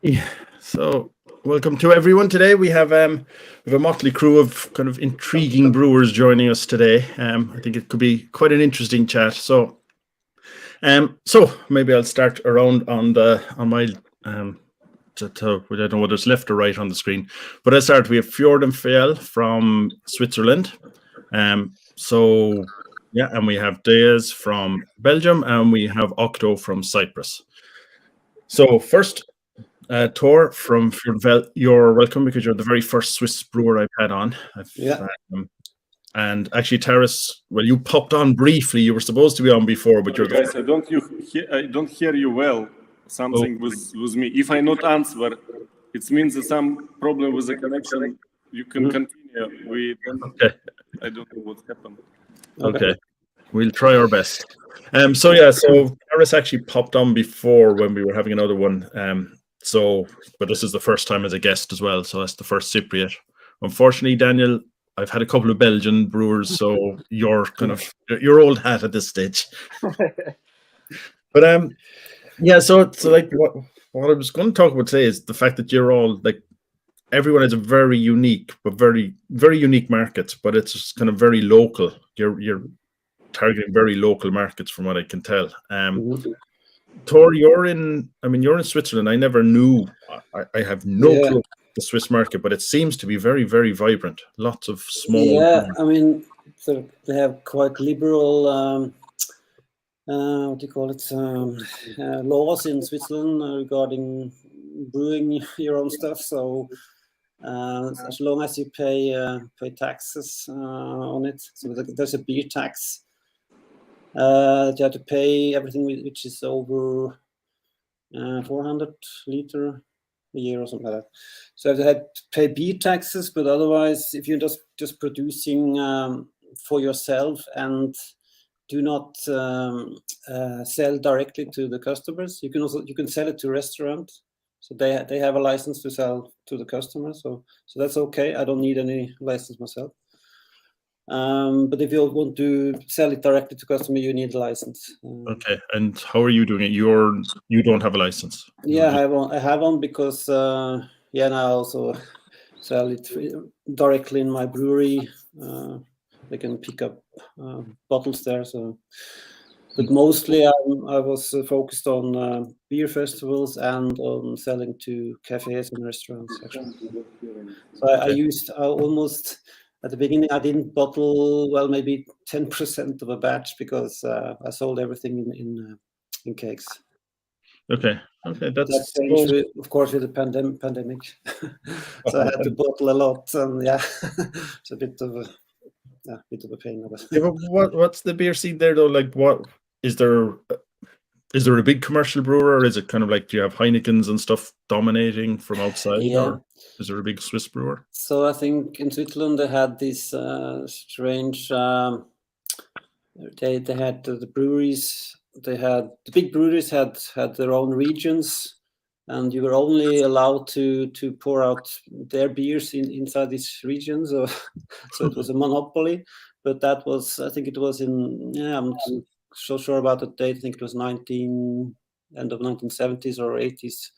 Yeah. So, welcome to everyone. Today we have a motley crew of kind of intriguing brewers joining us today. I think it could be quite an interesting chat. So maybe I'll start around on my I don't know whether it's left or right on the screen, but I start. We have Fjord Fjell from Switzerland. So yeah, and we have Diaz from Belgium, and we have Octo from Cyprus. So first, Tor from Fjord Fjell, you're welcome because you're the very first Swiss brewer I've had on. And actually, Taras, well, you popped on briefly. You were supposed to be on before, but you're the guys. I don't hear you well. Something was me. If I not answer, it means that some problem with the connection. You can continue. Okay. I don't know what happened. Okay. We'll try our best. So Taras actually popped on before when we were having another one. But this is the first time as a guest as well. So that's the first Cypriot. Unfortunately, Daniel, I've had a couple of Belgian brewers, so you're kind of your old hat at this stage. But yeah. So like what I was going to talk about today is the fact that you're all like everyone has a very unique but very very unique market, but it's just kind of very local. You're targeting very local markets from what I can tell. Tor, you're in Switzerland. I never knew. I have no clue the Swiss market, but it seems to be very, very vibrant. Lots of small. Yeah, I mean, they have quite liberal, what do you call it, laws in Switzerland regarding brewing your own stuff. So as long as you pay taxes on it, so there's a beer tax. You have to pay everything which is over 400 liter a year or something like that. So you have to pay beer taxes, but otherwise, if you're just producing for yourself and do not sell directly to the customers, you can sell it to restaurants. So they have a license to sell to the customer. So that's okay. I don't need any license myself. But if you want to sell it directly to customer, you need a license. Okay, and how are you doing it? You don't have a license. Yeah, I have one because and I also sell it directly in my brewery. They can pick up bottles there. So, but mostly I was focused on beer festivals and on selling to cafes and restaurants. Actually, so I almost. At the beginning, I didn't bottle maybe 10% of a batch because I sold everything in cakes. Okay, That changed, of course, with the pandemic. So I had to bottle a lot, and it's a bit of a pain. Yeah, but what's the beer scene there though? Like, what is there? Is there a big commercial brewer, or is it kind of like, do you have Heinekens and stuff dominating from outside, or is there a big Swiss brewer? So I think in Switzerland they had this strange. They had the breweries. They had the big breweries had their own regions, and you were only allowed to pour out their beers inside these regions. So it was a monopoly. But that was, I think it was I'm not so sure about the date. I think it was end of 1970s or 80s.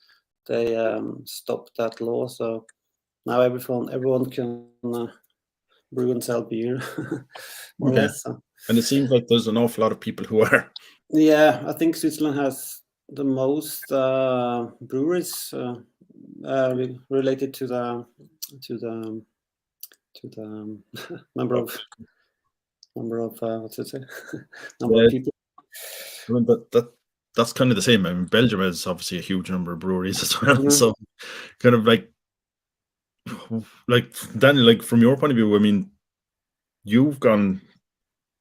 They stopped that law. So now everyone can brew and sell beer, more or less. So. And it seems like there's an awful lot of people who are. Yeah, I think Switzerland has the most breweries related to the number of what's it say? Number of people. I mean, that's kind of the same. I mean, Belgium has obviously a huge number of breweries as well. Mm-hmm. So, kind of like Daniel, like from your point of view, I mean, you've gone.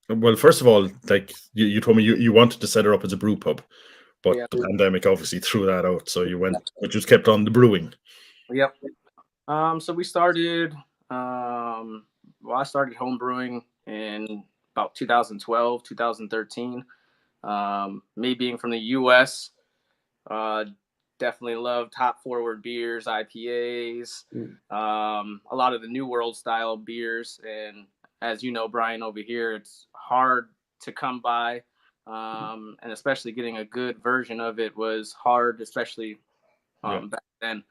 Well, first of all, like you told me you wanted to set it up as a brew pub, but the pandemic obviously threw that out. So you but just kept on the brewing. Yep. So we started. I started home brewing in about 2012, 2013. Me being from the U.S., definitely loved hop forward beers, IPAs, a lot of the New World style beers. And as you know, Brian, over here, it's hard to come by. And especially getting a good version of it was hard, especially back then.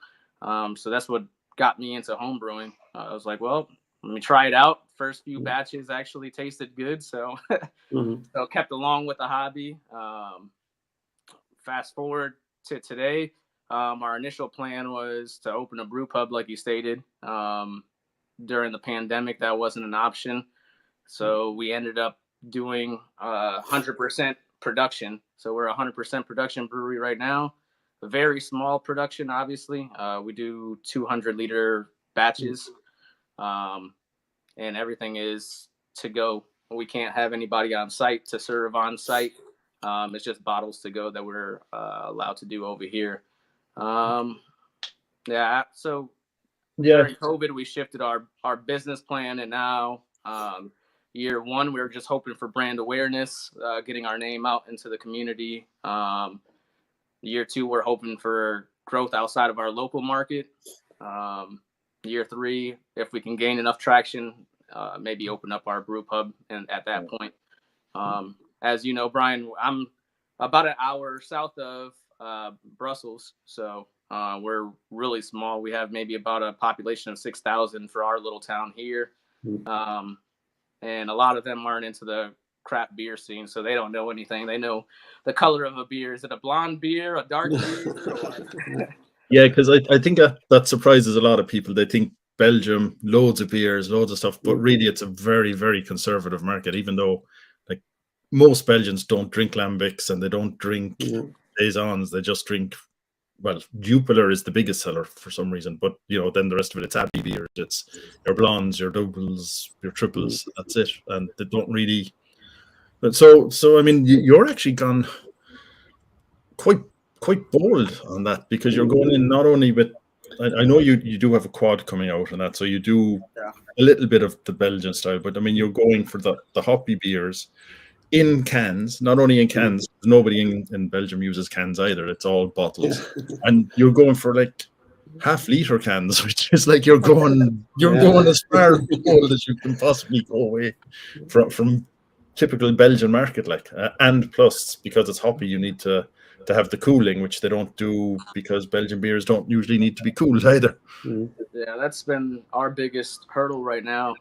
So that's what got me into home brewing. I was like, well, let me try it out. First few batches actually tasted good, so so kept along with the hobby. Fast forward to today, our initial plan was to open a brew pub, like you stated. During the pandemic, that wasn't an option, so we ended up doing 100% production. So we're a 100% production brewery right now. A very small production, obviously. We do 200-liter batches, and everything is to go. We can't have anybody on site to serve on site. It's just bottles to go that we're allowed to do over here. So during COVID, we shifted our business plan, and now year one, we were just hoping for brand awareness, getting our name out into the community. Year two, we're hoping for growth outside of our local market. Year three, if we can gain enough traction, maybe open up our brew pub. And at that point, as you know, Brian, I'm about an hour south of Brussels. So we're really small. We have maybe about a population of 6,000 for our little town here. And a lot of them aren't into the craft beer scene, so they don't know anything. They know the color of a beer. Is it a blonde beer, a dark beer? Yeah, because I think that surprises a lot of people. They think Belgium, loads of beers, loads of stuff, but really it's a very, very conservative market, even though like most Belgians don't drink lambics and they don't drink saisons. They just drink, well, Jupiler is the biggest seller for some reason, but then the rest of it's Abbey beers. It's your blondes, your doubles, your triples. That's it, and they don't really. But so I mean, you're actually gone quite bold on that, because you're going in not only with. I know you do have a quad coming out and that, so you do a little bit of the Belgian style, but I mean, you're going for the hoppy beers in cans, not only in cans. Nobody in Belgium uses cans either. It's all bottles, and you're going for like half-liter cans, which is like you're going as far cold as you can possibly go away from typical Belgian market, like, and plus because it's hoppy, you need to have the cooling, which they don't do because Belgian beers don't usually need to be cooled either. Yeah, that's been our biggest hurdle right now.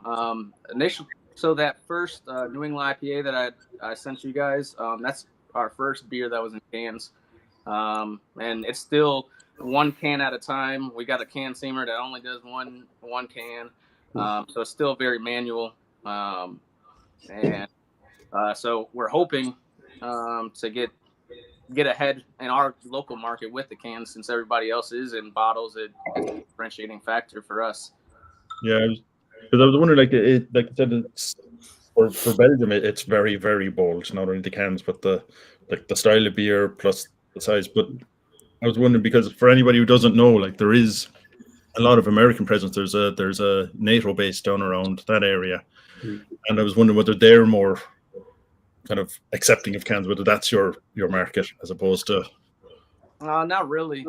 Initially, so that first New England IPA that I sent you guys, that's our first beer that was in cans, and it's still one can at a time. We got a can seamer that only does one can, so it's still very manual, and so we're hoping to get ahead in our local market with the cans, since everybody else is in bottles. It's a differentiating factor for us. Yeah, because I was wondering, like I said, it's for Belgium, it's very, very bold. Not only the cans, but the style of beer plus the size. But I was wondering, because for anybody who doesn't know, like, there is a lot of American presence. There's a NATO base down around that area, and I was wondering whether they're more kind of accepting of cans, whether that's your market as opposed to. Not really.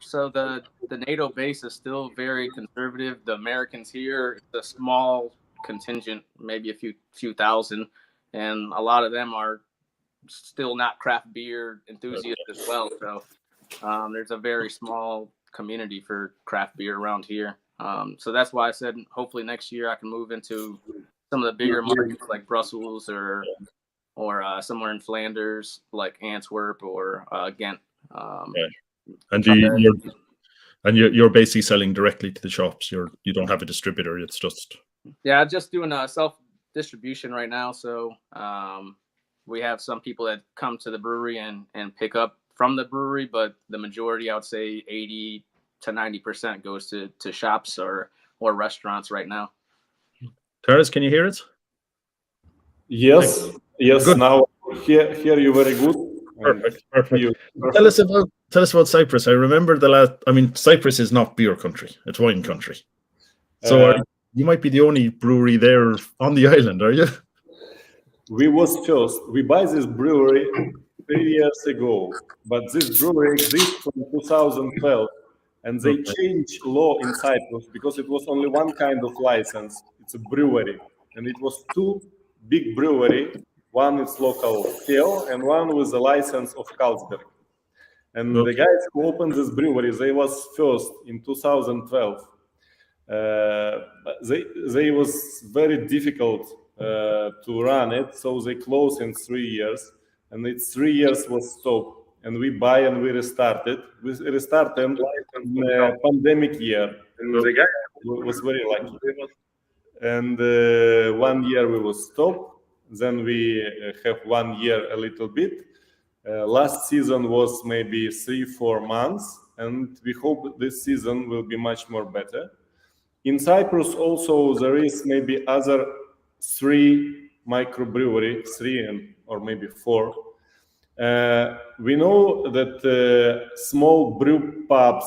So the NATO base is still very conservative. The Americans here, it's a small contingent, maybe a few thousand, and a lot of them are still not craft beer enthusiasts as well. So there's a very small community for craft beer around here. So that's why I said hopefully next year I can move into some of the bigger markets like Brussels or somewhere in Flanders like Antwerp or Ghent. And you're basically selling directly to the shops. You don't have a distributor. It's just just doing a self distribution right now. So we have some people that come to the brewery and pick up from the brewery, but the majority, I would say 80 to 90% goes to shops or restaurants right now. Taras, can you hear it? Yes. Good. Now hear you very good. Perfect. Tell us about Cyprus. I remember Cyprus is not beer country; it's wine country. So you might be the only brewery there on the island, are you? We buy this brewery 3 years ago, but this brewery exists from 2012, and they changed law in Cyprus because it was only one kind of license. It's a brewery, and it was two big brewery. One is local Fjell, and one with the license of Carlsberg. And the guys who opened this brewery, they was first in 2012. They was very difficult to run it, so they closed in 3 years, and it's 3 years was stopped. And we buy and we restarted. We restarted in the pandemic year. And the guy was very lucky. And 1 year we was stopped. Then we have 1 year a little bit. Last season was maybe 3-4 months, and we hope this season will be much more better. In Cyprus also there is maybe other 3 microbrewery, 3 or maybe 4. We know that small brew pubs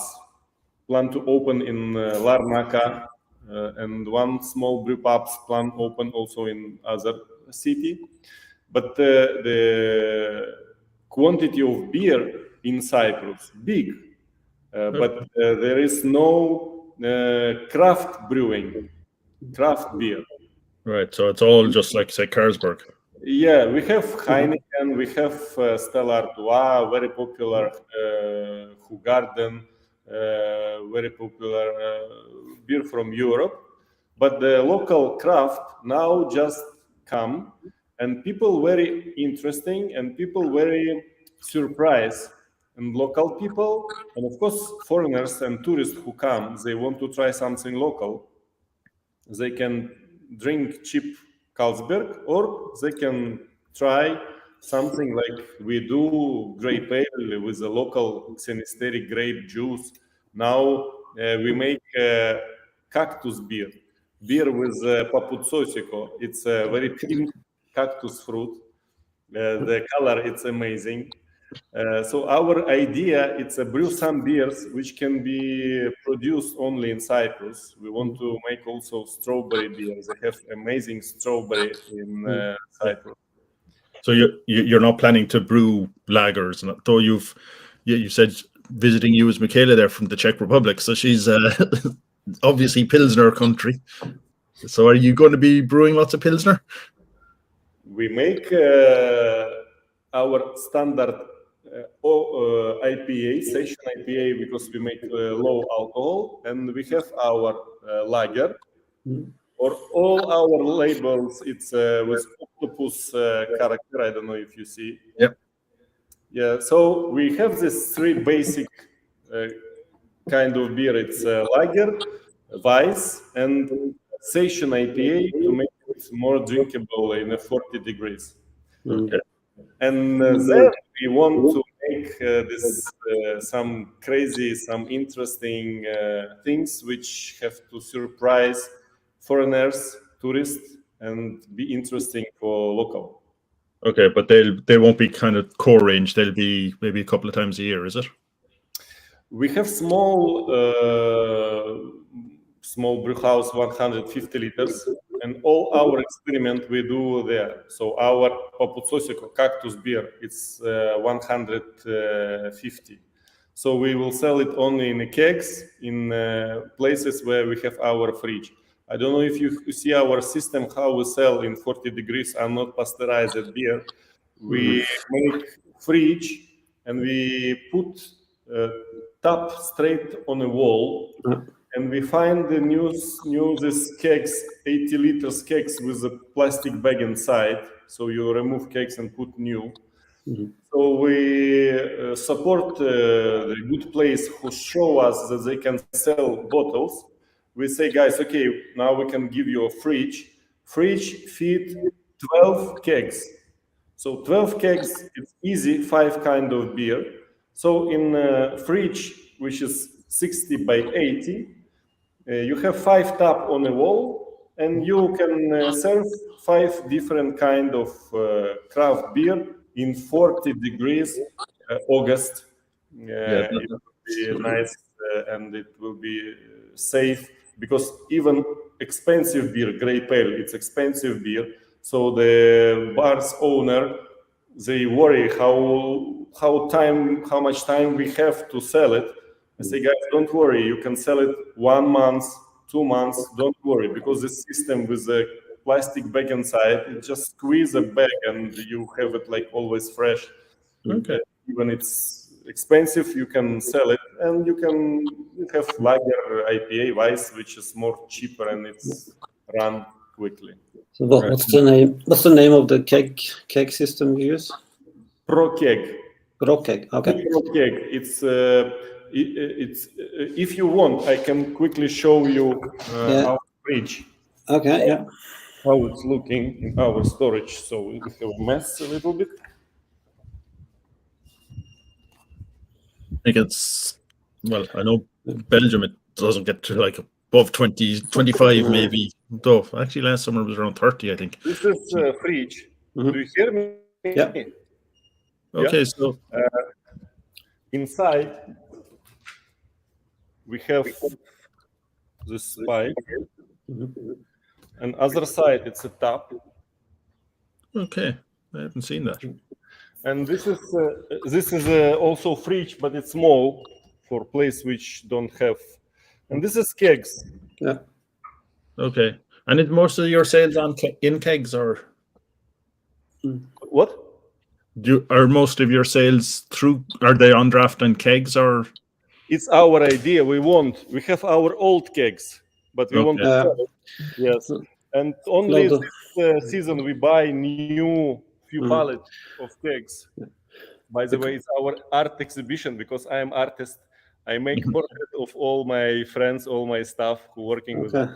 plan to open in Larnaca, and one small brew pubs plan open also in other city. But the quantity of beer in Cyprus big, but there is no craft brewing, craft beer. Right, so it's all just like, say, Carlsberg. Yeah, we have Heineken, we have Stella Artois, very popular, Hugarden, very popular beer from Europe. But the local craft now just come, and people very interesting, and people very surprised. And local people, and of course foreigners and tourists who come, they want to try something local. They can drink cheap Carlsberg, or they can try something like we do, Grape Ale with a local Sinisteri grape juice. Now we make cactus beer with paputsosiko. It's a very pink cactus fruit. The color, it's amazing. So our idea, it's to brew some beers which can be produced only in Cyprus. We want to make also strawberry beers. They have amazing strawberry in Cyprus. So you're not planning to brew lagers, though you said visiting you is Michaela there from the Czech Republic, so she's obviously Pilsner country. So are you going to be brewing lots of Pilsner? We make our standard IPA, session IPA, because we make low alcohol, and we have our lager. Or all our labels, it's with octopus character. I don't know if you see. Yep. Yeah. So we have this 3 basic kind of beer. It's lager, Weiss, and session IPA to make it more drinkable in 40 degrees. Okay. And then we want to make this some crazy, some interesting things which have to surprise foreigners, tourists, and be interesting for local. Okay, but they won't be kind of core range. They'll be maybe a couple of times a year, is it? We have small brew house, 150 liters, and all our experiment we do there. So our paputsosiko cactus beer, it's 150. So we will sell it only in kegs in places where we have our fridge. I don't know if you see our system, how we sell in 40 degrees and not pasteurized beer. We make fridge and we put tap straight on a wall, and we find the these kegs, 80 liters kegs with a plastic bag inside. So you remove kegs and put new. So we support the good place who show us that they can sell bottles. We say, guys, okay, now we can give you a fridge. Fridge feed 12 kegs. So 12 kegs, it's easy, 5 kind of beer. So in a fridge, which is 60 by 80, you have 5 tap on the wall, and you can serve 5 different kind of craft beer in 40 degrees August. It will be nice and it will be safe, because even expensive beer, Grape Ale, it's expensive beer. So the bar's owner, they worry how much time we have to sell it. I say, guys, don't worry. You can sell it 1 month, 2 months. Don't worry, because the system with the plastic bag inside, you just squeeze a bag and you have it like always fresh. Okay. Even it's expensive, you can sell it, and you have lager IPA Weiss, which is more cheaper and it's run quickly. So what's the name? What's the name of the keg system you use? ProKeg. ProKeg. Okay. ProKeg. It's if you want, I can quickly show you our fridge. Okay. Yeah. How it's looking in our storage. So we have a mess a little bit. I think it's, well, I know Belgium, it doesn't get to like above 20, 25 maybe. Though actually last summer it was around 30, I think. This is fridge. Do you hear me? Yeah. Okay, so inside we have this pipe, and other side it's a tap. okay, I haven't seen that. And this is also fridge, but it's small for place which don't have. And this is kegs. Yeah. Okay, and is most of your sales in kegs, or What? are most of your sales are they on draft and kegs, or? It's our idea. We have our old kegs, but we want to sell it. Yes. And only this season we buy new few pallets of kegs. By the way, it's our art exhibition because I am artist. I make portrait of all my friends, all my staff who working with us.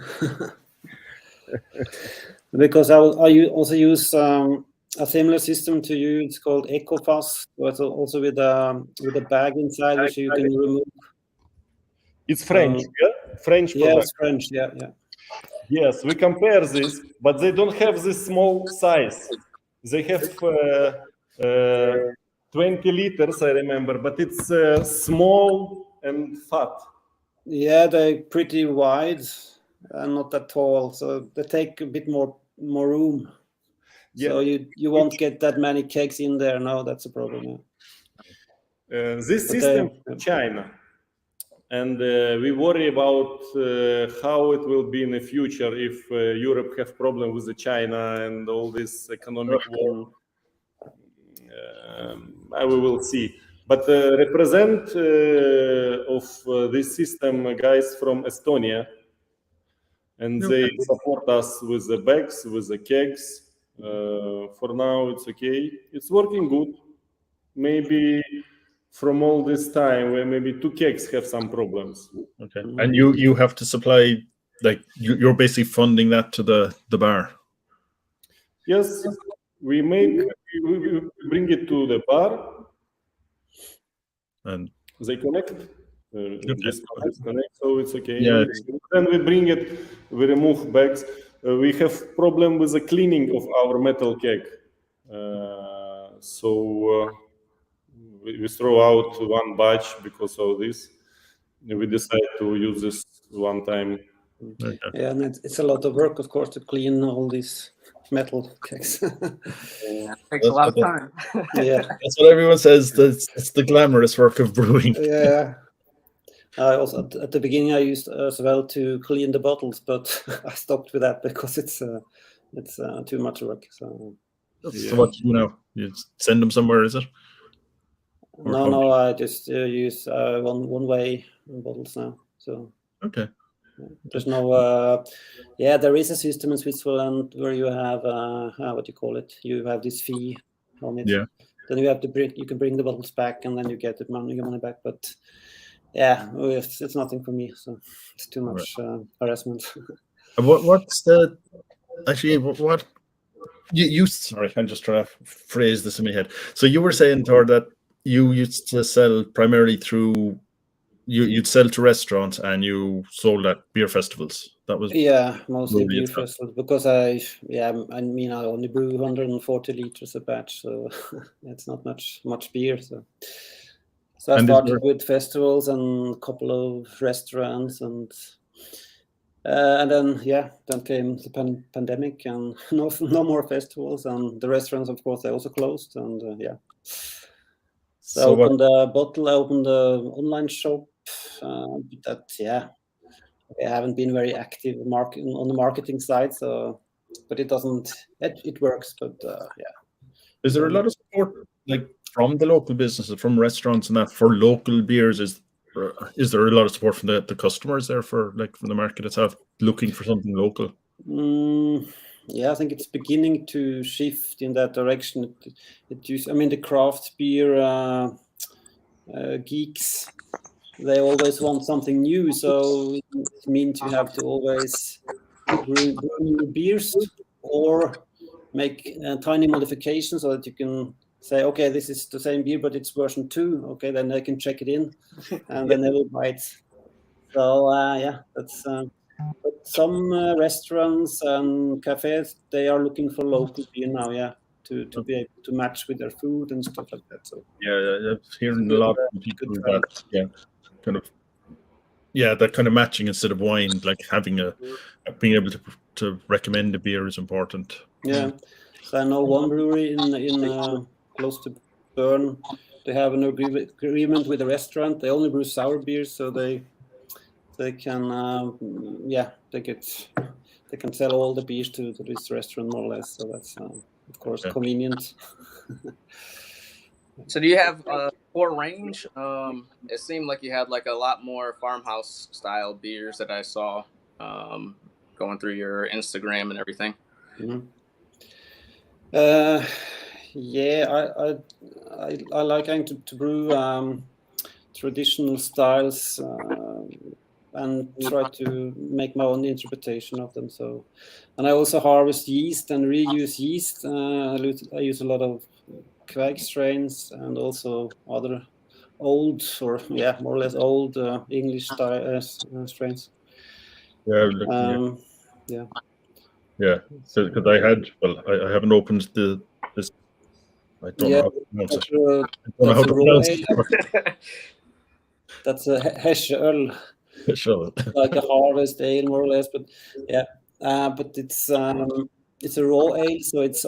Because I also use a similar system to you. It's called EcoFast. But also with a bag inside which you can remove. It's French, French product. Yeah, it's French. Yeah. Yes, we compare this, but they don't have this small size. They have 20 liters, I remember, but it's small and fat. Yeah, they're pretty wide and not that tall, so they take a bit more room. Yeah. So you won't get that many kegs in there. No, that's a problem. Yeah. This system in China. And we worry about how it will be in the future if Europe have problem with the China and all this economic war. We will see. But represent of this system guys from Estonia, and they support us with the bags, with the kegs. For now, it's okay. It's working good. Maybe from all this time, where maybe 2 kegs have some problems. Okay, and you have to supply, like you're basically funding that to the bar. Yes, we bring it to the bar, and they connect. Disconnect, so it's okay. Yeah. Then we bring it. We remove bags. We have problem with the cleaning of our metal keg, so. We throw out one batch because of this. We decide to use this one time. Okay. Yeah, and it's a lot of work, of course, to clean all these metal kegs. It takes a lot of time. Yeah, that's what everyone says. It's the glamorous work of brewing. Yeah. I also at the beginning I used as well to clean the bottles, but I stopped with that because it's too much work. So what do you do now? You send them somewhere, is it? No, I just use one-way bottles now. So okay, there's no. There is a system in Switzerland where you have what you call it. You have this fee on it. Yeah. Then you have to bring. You can bring the bottles back, and then you get your money back. But yeah, it's nothing for me. So it's too much harassment. What's the actually what you? Sorry, I'm just trying to phrase this in my head. So you were saying, Thor, that you used to sell primarily through, you'd sell to restaurants and you sold at beer festivals. That was mostly beer festivals because I only brew 140 liters a batch, so it's not much beer. So I started with festivals and a couple of restaurants, and then came the pandemic and no more festivals, and the restaurants, of course, they also closed, and So I opened a bottle, I opened an online shop. I haven't been very active on the marketing side. So, but it doesn't. It works. But is there a lot of support? Like from the local businesses, from restaurants and that for local beers? Is there a lot of support from the customers there from the market itself looking for something local? Yeah, I think it's beginning to shift in that direction. The craft beer geeks, they always want something new, so it means you have to always brew new beers or make tiny modifications so that you can say, okay, this is the same beer, but it's version 2. Okay, then they can check it in, and then they will buy it. So that's. But some restaurants and cafes, they are looking for local beer now, to be able to match with their food and stuff like that. So I'm hearing a lot of people that that kind of matching instead of wine, like having being able to recommend a beer is important. Yeah, so I know one brewery in close to Bern. They have an agreement with a restaurant. They only brew sour beers, so they can they can sell all the beers to this restaurant more or less. So that's of course convenient. So do you have core range? It seemed like you had like a lot more farmhouse style beers that I saw going through your Instagram and everything. Mm-hmm. I like to brew traditional styles and try to make my own interpretation of them. So, and I also harvest yeast and reuse yeast. I use a lot of Quag strains and also other old or more or less old English style strains. So because I haven't opened this. I don't know how to pronounce it. I don't know how to pronounce it. That's a Hesche Öl. Sure. Like a harvest ale, more or less, but but it's a raw ale, so it's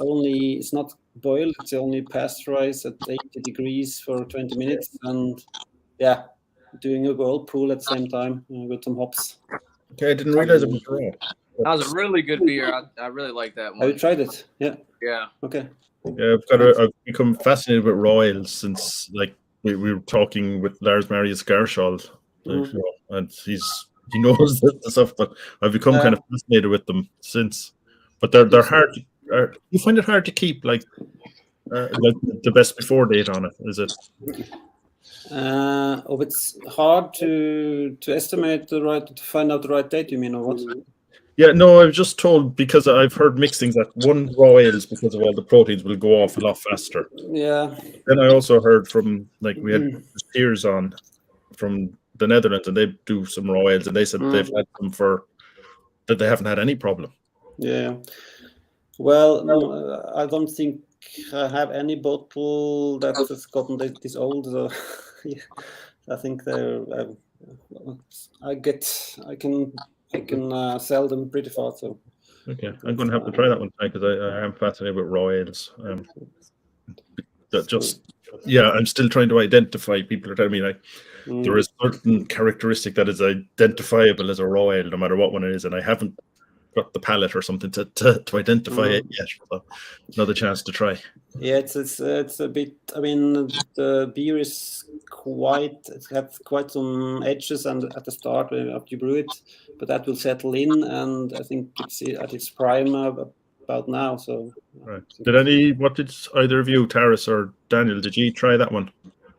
not boiled. It's only pasteurized at 80 degrees for 20 minutes, and doing a whirlpool at the same time with some hops. Okay, I didn't realize it was raw. That was a really good beer. I really like that one. Have you tried it? Yeah. Yeah. Okay. Yeah, I've become fascinated with raw ales since we were talking with Lars Marius Garshall, and he knows the stuff, but I've become kind of fascinated with them since. But they're hard. You find it hard to keep like the best before date on it, is it? It's hard to estimate to find out the right date. You mean, or what? Yeah, no, I was just told because I've heard mixed things that one raw ales because of all the proteins will go off a lot faster. Yeah. Then I also heard from we had peers on from the Netherlands and they do some raw ales and they said they've had them that they haven't had any problem. Yeah. Well, no, I don't think I have any bottle that has gotten this old. So I think I can sell them pretty fast. So okay, I'm going to have to try that one because I am fascinated with raw ales. I'm still trying to identify. People are telling me there is a certain characteristic that is identifiable as a raw ale, no matter what one it is, and I haven't got the palate or something to identify it yet. So another chance to try. Yeah, it's a bit. I mean, the beer is it has quite some edges and at the start after you brew it, but that will settle in, and I think it's at its prime about now. So right. What did either of you, Taras or Daniel, did you try that one?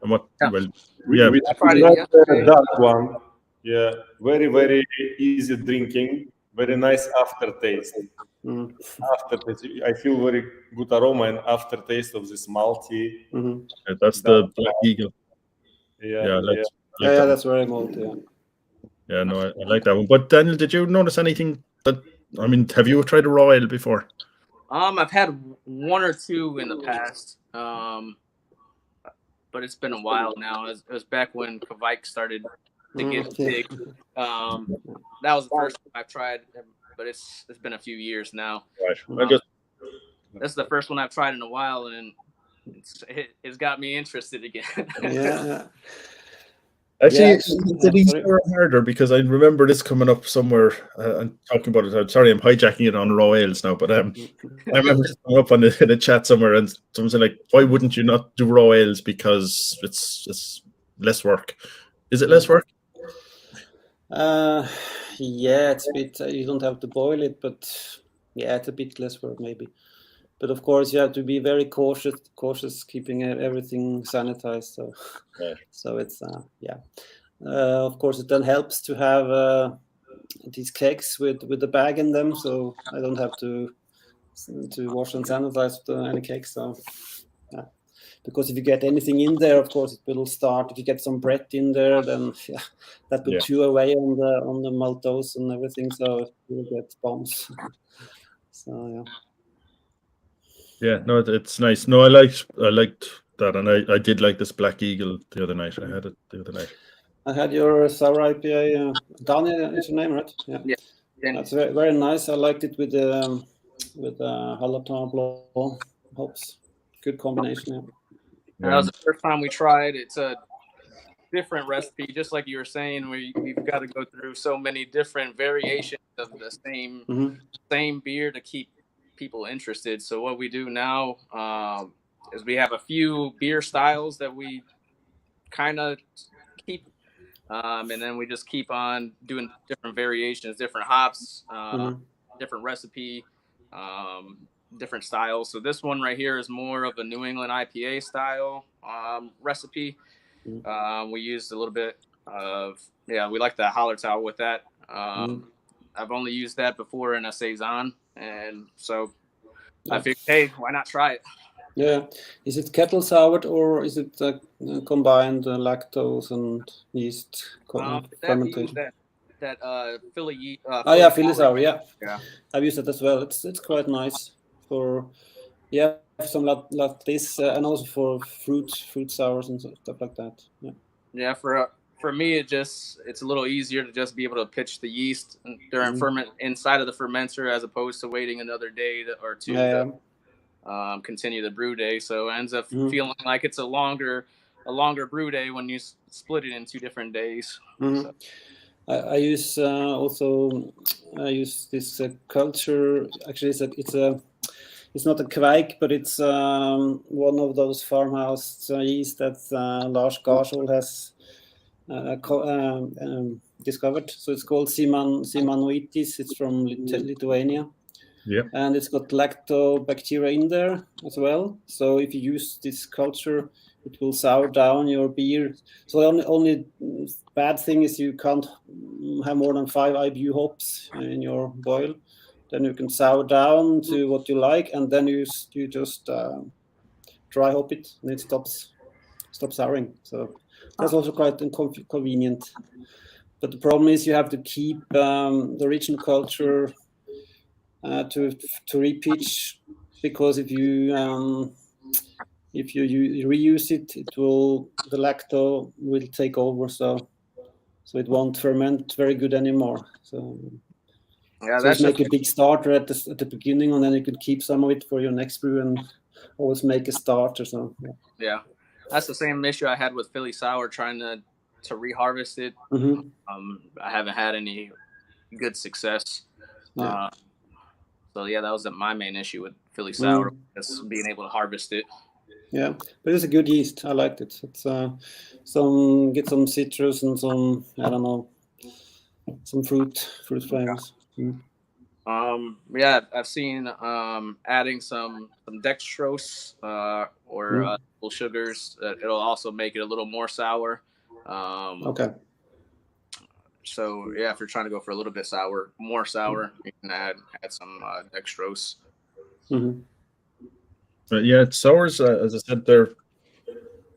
And what? Yeah. Well, we tried that one. Yeah, very, very easy drinking. Very nice aftertaste. Aftertaste, I feel very good aroma and aftertaste of this malty. That's the Black Eagle. That's very malty. Yeah, no, I like that one. But Daniel, did you notice anything have you tried a raw ale before? I've had one or two in the past, but it's been a while now. It was back when Kvike started to get big. That was the first one I've tried, but it's been a few years now. Right. That's the first one I've tried in a while, and it's got me interested again. Actually, actually, it's an easier sorry. or harder because I remember this coming up somewhere and talking about it. I'm sorry, I'm hijacking it on Raw Ales now, but I remember this coming up in a chat somewhere and someone said, like, why wouldn't you not do Raw Ales because it's less work? Is it less work? Yeah, it's a bit. You don't have to boil it, but yeah, it's a bit less work maybe. But of course, you have to be very cautious, keeping everything sanitized. So, Yeah. so it's yeah. Of course, it then helps to have these kegs with the bag in them, so I don't have to wash and sanitize any cakes. So, yeah. Because if you get anything in there, of course, it will start. If you get some bread in there, then yeah, that will chew away on the maltose and everything. So you will get bombs. So yeah. Yeah, no, it's nice. No, I liked that, and I did like this Black Eagle the other night. I had it the other night. I had your sour IPA. Daniel is your name, right? Yeah. Yeah. That's very, very nice. I liked it with jalapeno blow hops. Good combination. Yeah. And that was the first time we tried. It's a different recipe, just like you were saying. We've got to go through so many different variations of the same beer to keep people interested. So what we do now is we have a few beer styles that we kind of keep, and then we just keep on doing different variations, different hops, different recipe, different styles. So this one right here is more of a New England IPA style recipe. We used a little bit of, we like the Hallertau with that. I've only used that before in a Saison, and so I figured, hey, why not try it? Yeah. Is it kettle soured or is it combined lactose and yeast fermentation? That Philly yeast. Philly sour. Yeah. I've used it as well. It's quite nice for some like this and also for fruit sours and stuff like that. Yeah. For me, it's a little easier to just be able to pitch the yeast during ferment inside of the fermenter as opposed to waiting another day or two to continue the brew day. So it ends up feeling like it's a longer brew day when you split it in 2 different days. So. I use this culture. Actually, it's not a Kveik, but it's one of those farmhouse yeast that Lars Garsol has discovered. So it's called Simanoitis. It's from Lithuania. Yeah. And it's got lactobacteria in there as well. So if you use this culture, it will sour down your beer. So the only bad thing is you can't have more than 5 IBU hops in your boil. Then you can sour down to what you like, and then you just dry hop it, and it stops souring. So that's also quite inconvenient. But the problem is you have to keep the original culture to repitch, because if you reuse it, the lacto will take over, so it won't ferment very good anymore. So that's make a big starter at the beginning, and then you could keep some of it for your next brew and always make a starter. So yeah, that's the same issue I had with Philly Sour trying to reharvest it. I haven't had any good success. So that was my main issue with Philly Sour, just being able to harvest it. Yeah, but it's a good yeast. I liked it. It's get some citrus and some, I don't know, some fruit flavors. I've seen adding some dextrose or sugars. It'll also make it a little more sour. Okay. So if you're trying to go for a little bit more sour, you can add some dextrose. But sours, as I said, they're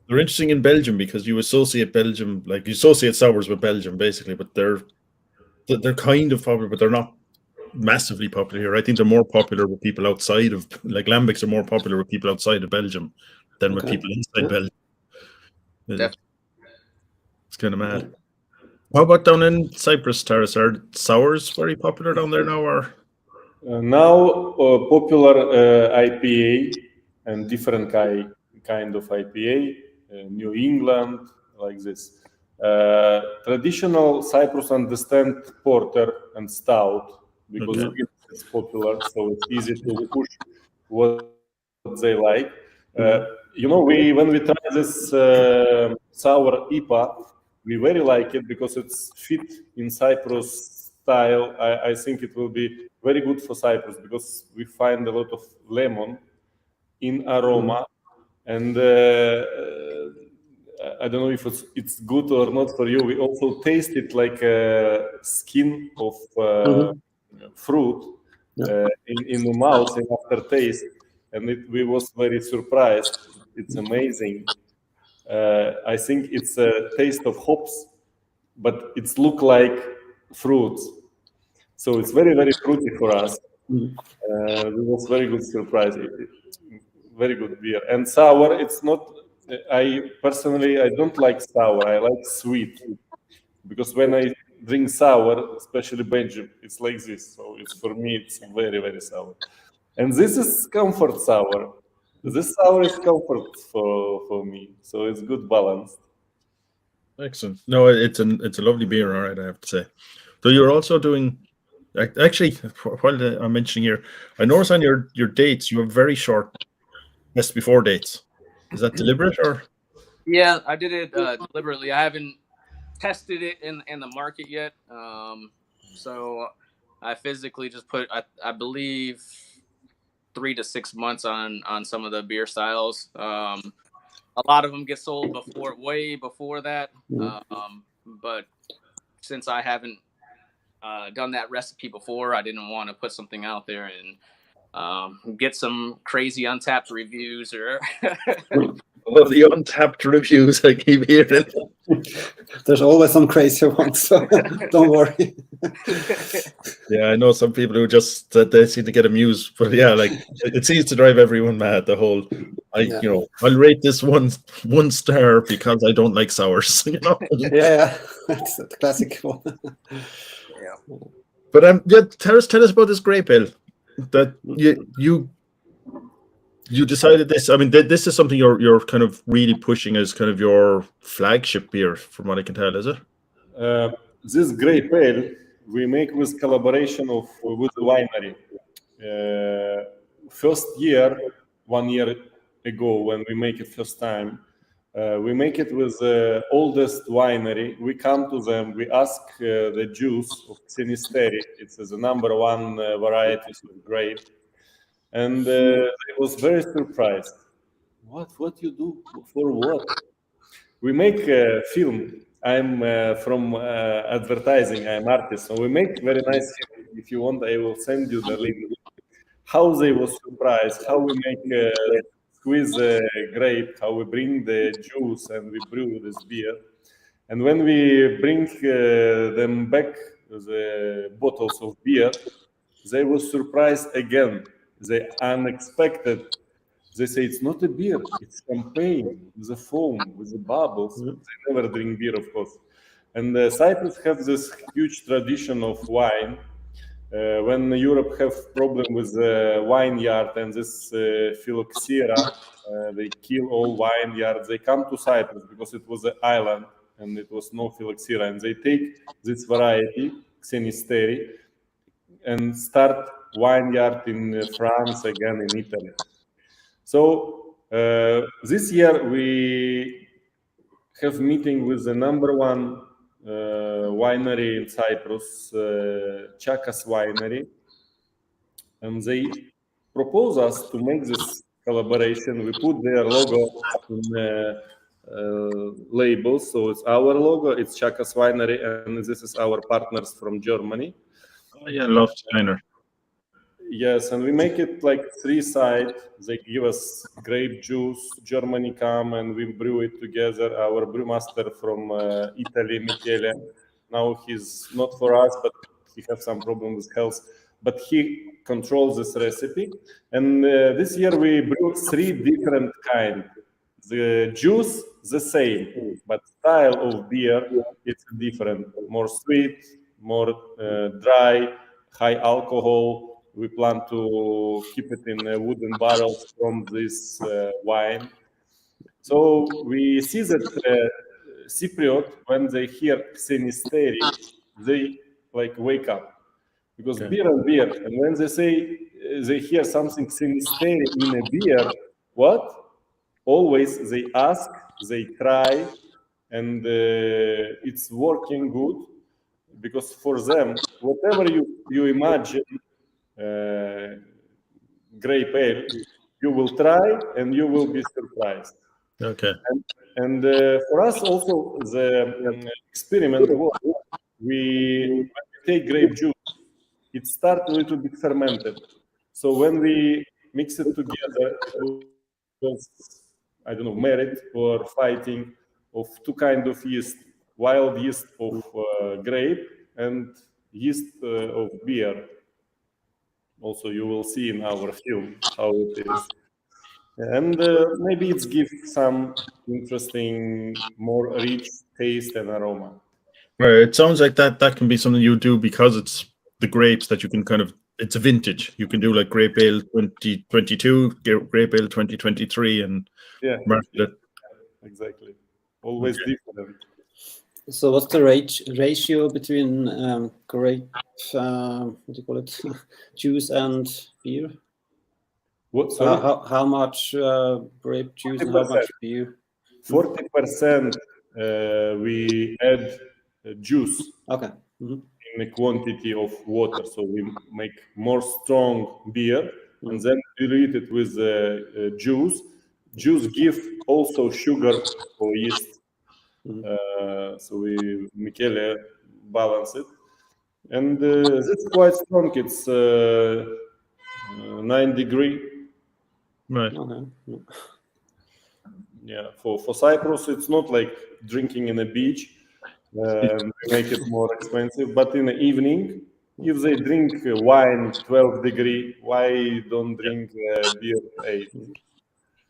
interesting in Belgium because you associate Belgium, like you associate sours with Belgium basically, but they're kind of popular, but they're not massively popular here. I think they're more popular with people outside of, like lambics are more popular with people outside of Belgium than with people inside Belgium. It's kind of mad. How about down in Cyprus, Taras? Are sours very popular down there now, or? Now popular IPA and different kind of IPA, New England, like this. Traditional Cyprus understand porter and stout because it's popular, so it's easy to push what they like. When we try this sour IPA, we very like it because it's fit in Cyprus style. I think it will be very good for Cyprus because we find a lot of lemon in aroma, and I don't know if it's good or not for you. We also taste it like a skin of fruit in the mouth in aftertaste, and we was very surprised. It's amazing. I think it's a taste of hops, but it's look like fruits. So it's very, very fruity for us. It was very good surprise. Very good beer. And sour, it's not, I don't like sour. I like sweet. Because when I drink sour, especially Belgium, it's like this. So it's for me, it's very, very sour. And this is comfort sour. This sour is comfort for me. So it's good balance. Excellent. No, it's a lovely beer, all right, I have to say. So you're also doing, actually, while I'm mentioning here, I notice on your dates, you have very short best before dates. Is that deliberate or? Yeah, I did it deliberately. I haven't tested it in the market yet. So I physically just put, I believe, 3 to 6 months on some of the beer styles. A lot of them get sold way before that. But since I haven't done that recipe before, I didn't want to put something out there and get some crazy untapped reviews or. Well, the untapped reviews I keep hearing. There's always some crazy ones, so don't worry. Yeah, I know some people who just they seem to get amused, but yeah, like it seems to drive everyone mad. The whole, I'll rate this one star because I don't like sours. Yeah, that's the classic one. Yeah. But tell us about this grape ale that you decided this. I mean, this is something you're kind of really pushing as kind of your flagship beer, from what I can tell, is it? This grape ale we make with collaboration with the winery. First year, 1 year ago, when we make it first time, we make it with the oldest winery. We come to them, we ask the juice of Xenisteri. It's the number one variety of grape. And I was very surprised. What you do? For what? We make a film. I'm from advertising. I'm artist. So we make very nice film. If you want, I will send you the link. How they was surprised. How we make squeeze grape. How we bring the juice and we brew this beer. And when we bring them back the bottles of beer, they were surprised again. They unexpected. They say it's not a beer, it's champagne with the foam, with the bubbles. They never drink beer, of course. And Cyprus have this huge tradition of wine. When Europe have problem with the vineyard and this phylloxera, they kill all vineyards. They come to Cyprus because it was an island and it was no phylloxera, and they take this variety, Xenisteri, and start vineyard in France, again in Italy. So this year we have meeting with the number one winery in Cyprus, Chakas Winery, and they propose us to make this collaboration. We put their logo in labels, so it's our logo, it's Chakas Winery, and this is our partners from Germany. Oh, yeah, love Steiner. Yes, and we make it like 3 sides. They give us grape juice. Germany come and we brew it together. Our brewmaster from Italy, Michele, now he's not for us, but he has some problem with health. But he controls this recipe. And this year we brew 3 different kinds. The juice the same, but style of beer it's different. More sweet, more dry, high alcohol. We plan to keep it in wooden barrels from this wine. So we see that Cypriot, when they hear xenisteri, they like wake up. Because beer and beer, and when they say they hear something xenisteri in a beer, what? Always they ask, they try, and it's working good, because for them, whatever you imagine grape ale, you will try and you will be surprised. Okay. And for us also, the experiment was, when we take grape juice, it starts a little bit fermented. So when we mix it together, it was, I don't know, merit or fighting of two kinds of yeast: wild yeast of grape and yeast of beer. Also, you will see in our film how it is. And maybe it's give some interesting, more rich taste and aroma. Right. It sounds like that can be something you do because it's the grapes that you can kind of, it's a vintage. You can do like Grape Ale 2022, Grape Ale 2023, and market it. Exactly. Always different. So what's the ratio between grape, what do you call it, juice and beer? What? Sorry? How much grape juice and how much beer? 40% we add juice. Okay. In a quantity of water, so we make more strong beer, and then dilute it with juice. Juice give also sugar or yeast. So Michele balance it, and it's quite strong. It's 9 degree. Right. Okay. Yeah, for Cyprus, it's not like drinking in a beach. We make it more expensive, but in the evening, if they drink wine 12 degree, why don't drink beer 8?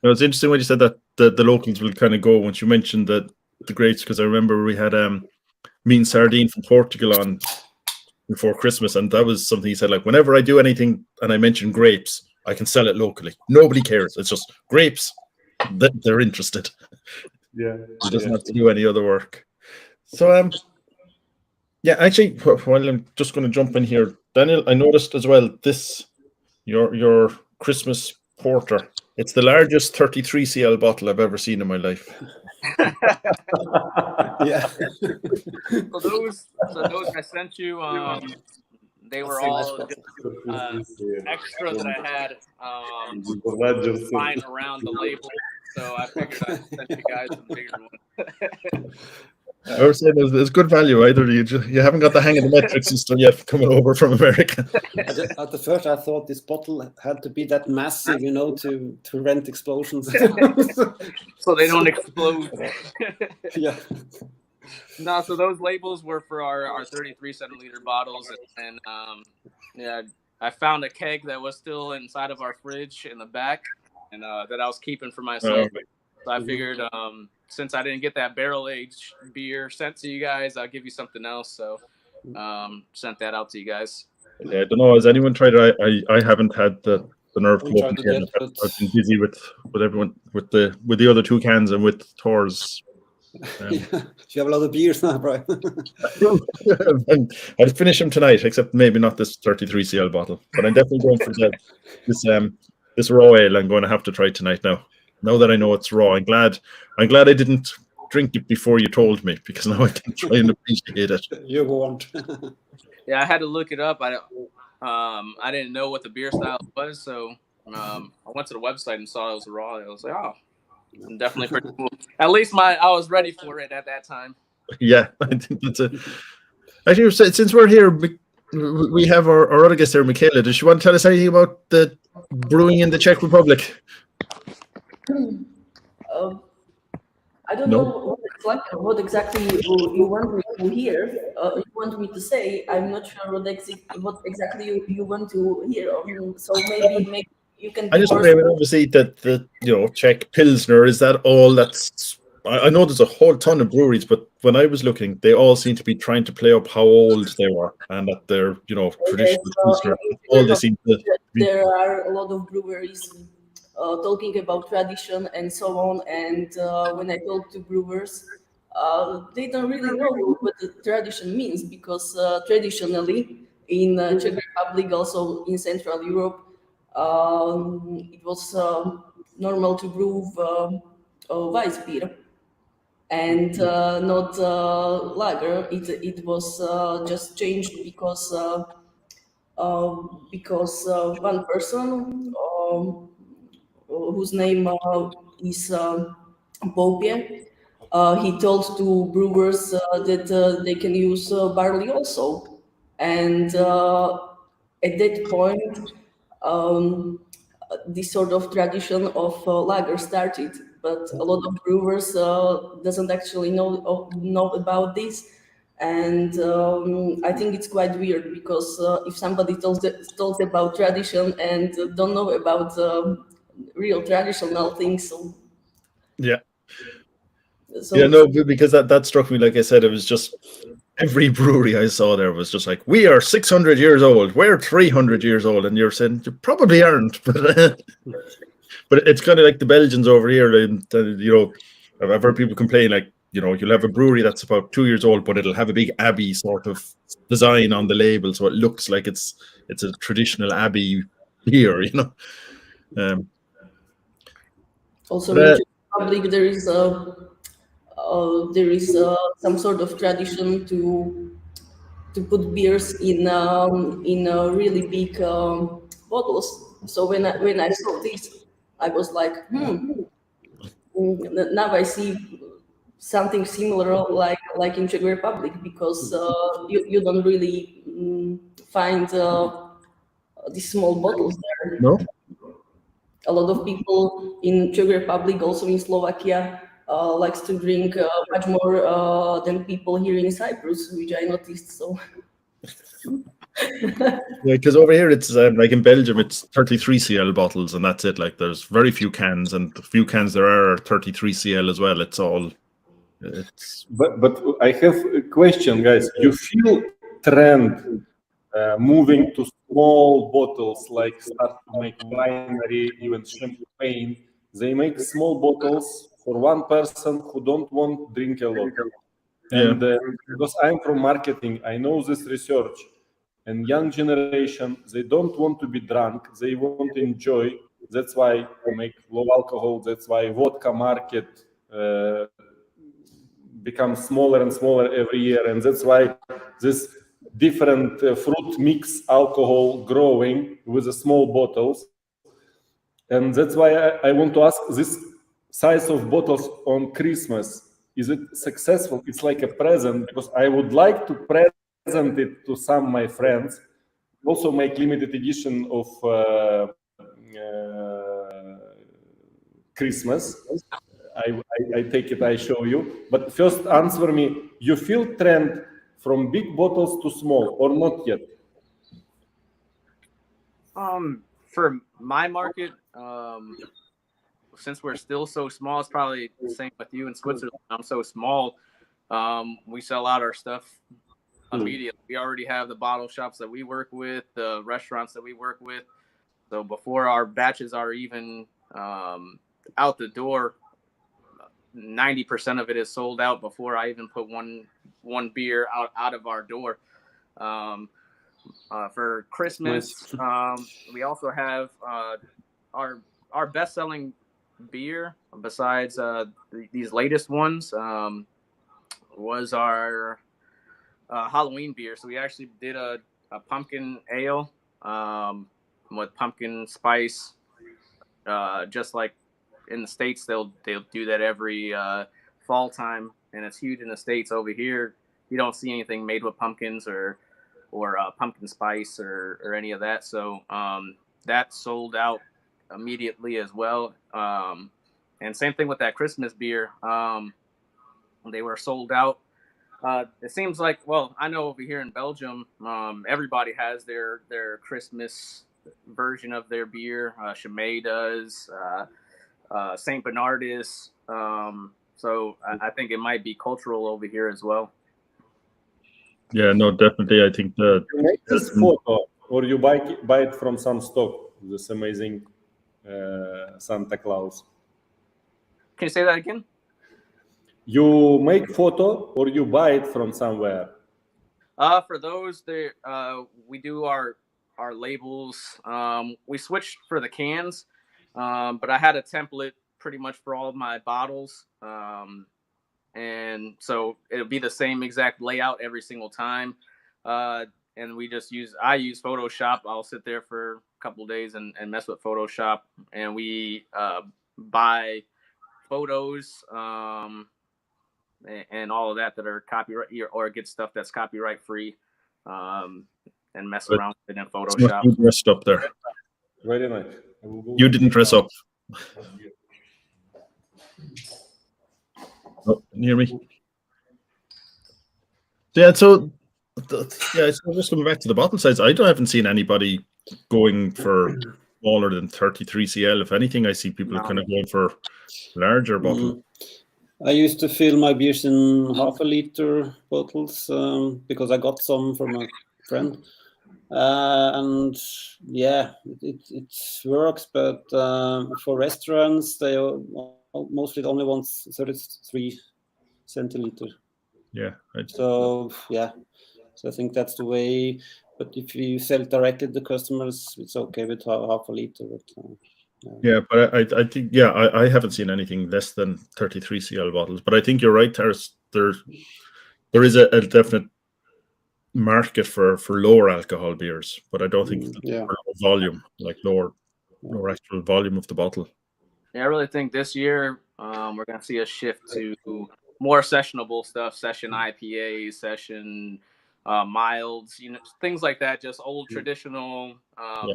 No, it's interesting when you said that the locals will kind of go once you mentioned the grapes, because I remember we had Mean Sardine from Portugal on before Christmas, and that was something he said, like, whenever I do anything and I mention grapes, I can sell it locally. Nobody cares. It's just grapes. They're interested. Yeah. He doesn't have to do any other work. So yeah, actually, while I'm just going to jump in here, Daniel, I noticed as well this your Christmas porter. It's the largest 33 cl bottle I've ever seen in my life. Yeah. So those I sent you, they were all just, extra that I had lying around the label. So I figured I'd send you guys some bigger ones. I was saying it's good value. Either you haven't got the hang of the metric system yet coming over from America. At the first, I thought this bottle had to be that massive, to prevent explosions. So they don't explode. Yeah. No, so those labels were for our 33 centiliter bottles, and yeah, I found a keg that was still inside of our fridge in the back, and that I was keeping for myself. So I figured, since I didn't get that barrel aged beer sent to you guys, I'll give you something else. So sent that out to you guys. Yeah, I don't know. Has anyone tried it? I haven't had the nerve to open it yet. I've been busy with everyone, with the other two cans and with Thor's. You have a lot of beers now, Brian. I'll finish them tonight, except maybe not this 33 cl bottle. But I'm definitely going for this raw ale. I'm going to have to try tonight now. Now that I know it's raw, I'm glad I didn't drink it before you told me, because now I can try and appreciate it. You won't. Yeah, I had to look it up. I didn't know what the beer style was, so I went to the website and saw it was raw. I was like, oh, definitely pretty cool. At least I was ready for it at that time. Yeah, I think that's it. Actually, since we're here, we have our other guest there, Michaela. Does she want to tell us anything about the brewing in the Czech Republic? I don't know what exactly you want me to hear. You want me to say. I'm not sure what exactly you want to hear. So maybe you can. I just obviously that the Czech Pilsner, is that all that's. I know there's a whole ton of breweries, but when I was looking, they all seem to be trying to play up how old they were and that they're traditional Pilsner. All they seem to. There are a lot of breweries talking about tradition and so on. And when I talk to brewers, they don't really know what the tradition means, because traditionally in Czech Republic, also in Central Europe, it was normal to brew Weiss beer and not lager. It was just changed because one person whose name is Bopie, he told to brewers that they can use barley also. And at that point, this sort of tradition of lager started. But a lot of brewers doesn't actually know about this. And I think it's quite weird, because if somebody talks about tradition and don't know about real traditional things, Yeah. so Yeah, no, because that struck me. Like I said, it was just every brewery I saw there was just like, we are 600 years old, we're 300 years old, and you're saying you probably aren't, but it's kind of like the Belgians over here. I've heard people complain, like, you'll have a brewery that's about 2 years old, but it'll have a big abbey sort of design on the label, so it looks like it's a traditional abbey beer. also But, in Czech Republic there is some sort of tradition to put beers in really big bottles. So when I saw this, I was like, now I see something similar like in Czech Republic, because you don't really find these small bottles there. no, A lot of people in Czech Republic, also in Slovakia, likes to drink much more than people here in Cyprus, which I noticed. So yeah, because over here it's like in Belgium, it's 33 cl bottles, and that's it. Like, there's very few cans, and the few cans there are 33 cl as well. It's But I have a question, guys. You feel trend moving to small bottles, like start to make winery, even champagne. They make small bottles for one person who don't want drink a lot. And because I'm from marketing, I know this research. And young generation, they don't want to be drunk. They want to enjoy. That's why to make low alcohol. That's why vodka market becomes smaller and smaller every year, and that's why this different fruit mix alcohol growing with the small bottles. And that's why I want to ask, this size of bottles on Christmas, is it successful? It's like a present, because I would like to present it to some of my friends, also make limited edition of Christmas. I take it, I show you. But first answer me, you feel trend from big bottles to small or not yet? For my market, since we're still so small, it's probably the same with you in Switzerland. I'm so small. We sell out our stuff immediately. We already have the bottle shops that we work with, the restaurants that we work with. So before our batches are even out the door, 90% of it is sold out before I even put one beer out of our door. For Christmas, we also have our best-selling beer, besides these latest ones, was our Halloween beer. So we actually did a pumpkin ale with pumpkin spice, just like in the States, they'll do that every fall time, and it's huge in the States. Over here, you don't see anything made with pumpkins or pumpkin spice or any of that. So that sold out immediately as well. And same thing with that Christmas beer. They were sold out. It seems like, well, I know over here in Belgium, everybody has their Christmas version of their beer. Chimay does. St. Bernardus. So I think it might be cultural over here as well. yeah, no, definitely. I think that You make this photo, or you buy it from some stock, this amazing Santa Claus. Can you say that again? You make photo or you buy it from somewhere? For those, we do our labels. We switched for the cans, but I had a template pretty much for all of my bottles, and so it'll be the same exact layout every single time. And I use Photoshop. I'll sit there for a couple of days and mess with Photoshop, and we buy photos and all of that are copyright or get stuff that's copyright free, and mess around with it in Photoshop. You dressed up there. Very nice. You didn't dress up. Oh, can you hear me? Yeah, so just coming back to the bottle size, I haven't seen anybody going for smaller than 33 cl. If anything, I see people kind of going for larger bottles. I used to fill my beers in 0.5 liter bottles because I got some from a friend. And yeah, it works, but for restaurants, they mostly only want 33 centiliter. Yeah. So I think that's the way. But if you sell directly to the customers, it's okay with 0.5 liter. But I think I haven't seen anything less than 33 cl bottles. But I think you're right, Taris. There is a definite market for lower alcohol beers, but I don't think for volume, like lower actual volume of the bottle. Yeah, I really think this year we're gonna see a shift to more sessionable stuff, session IPA, session milds, things like that. Just old traditional.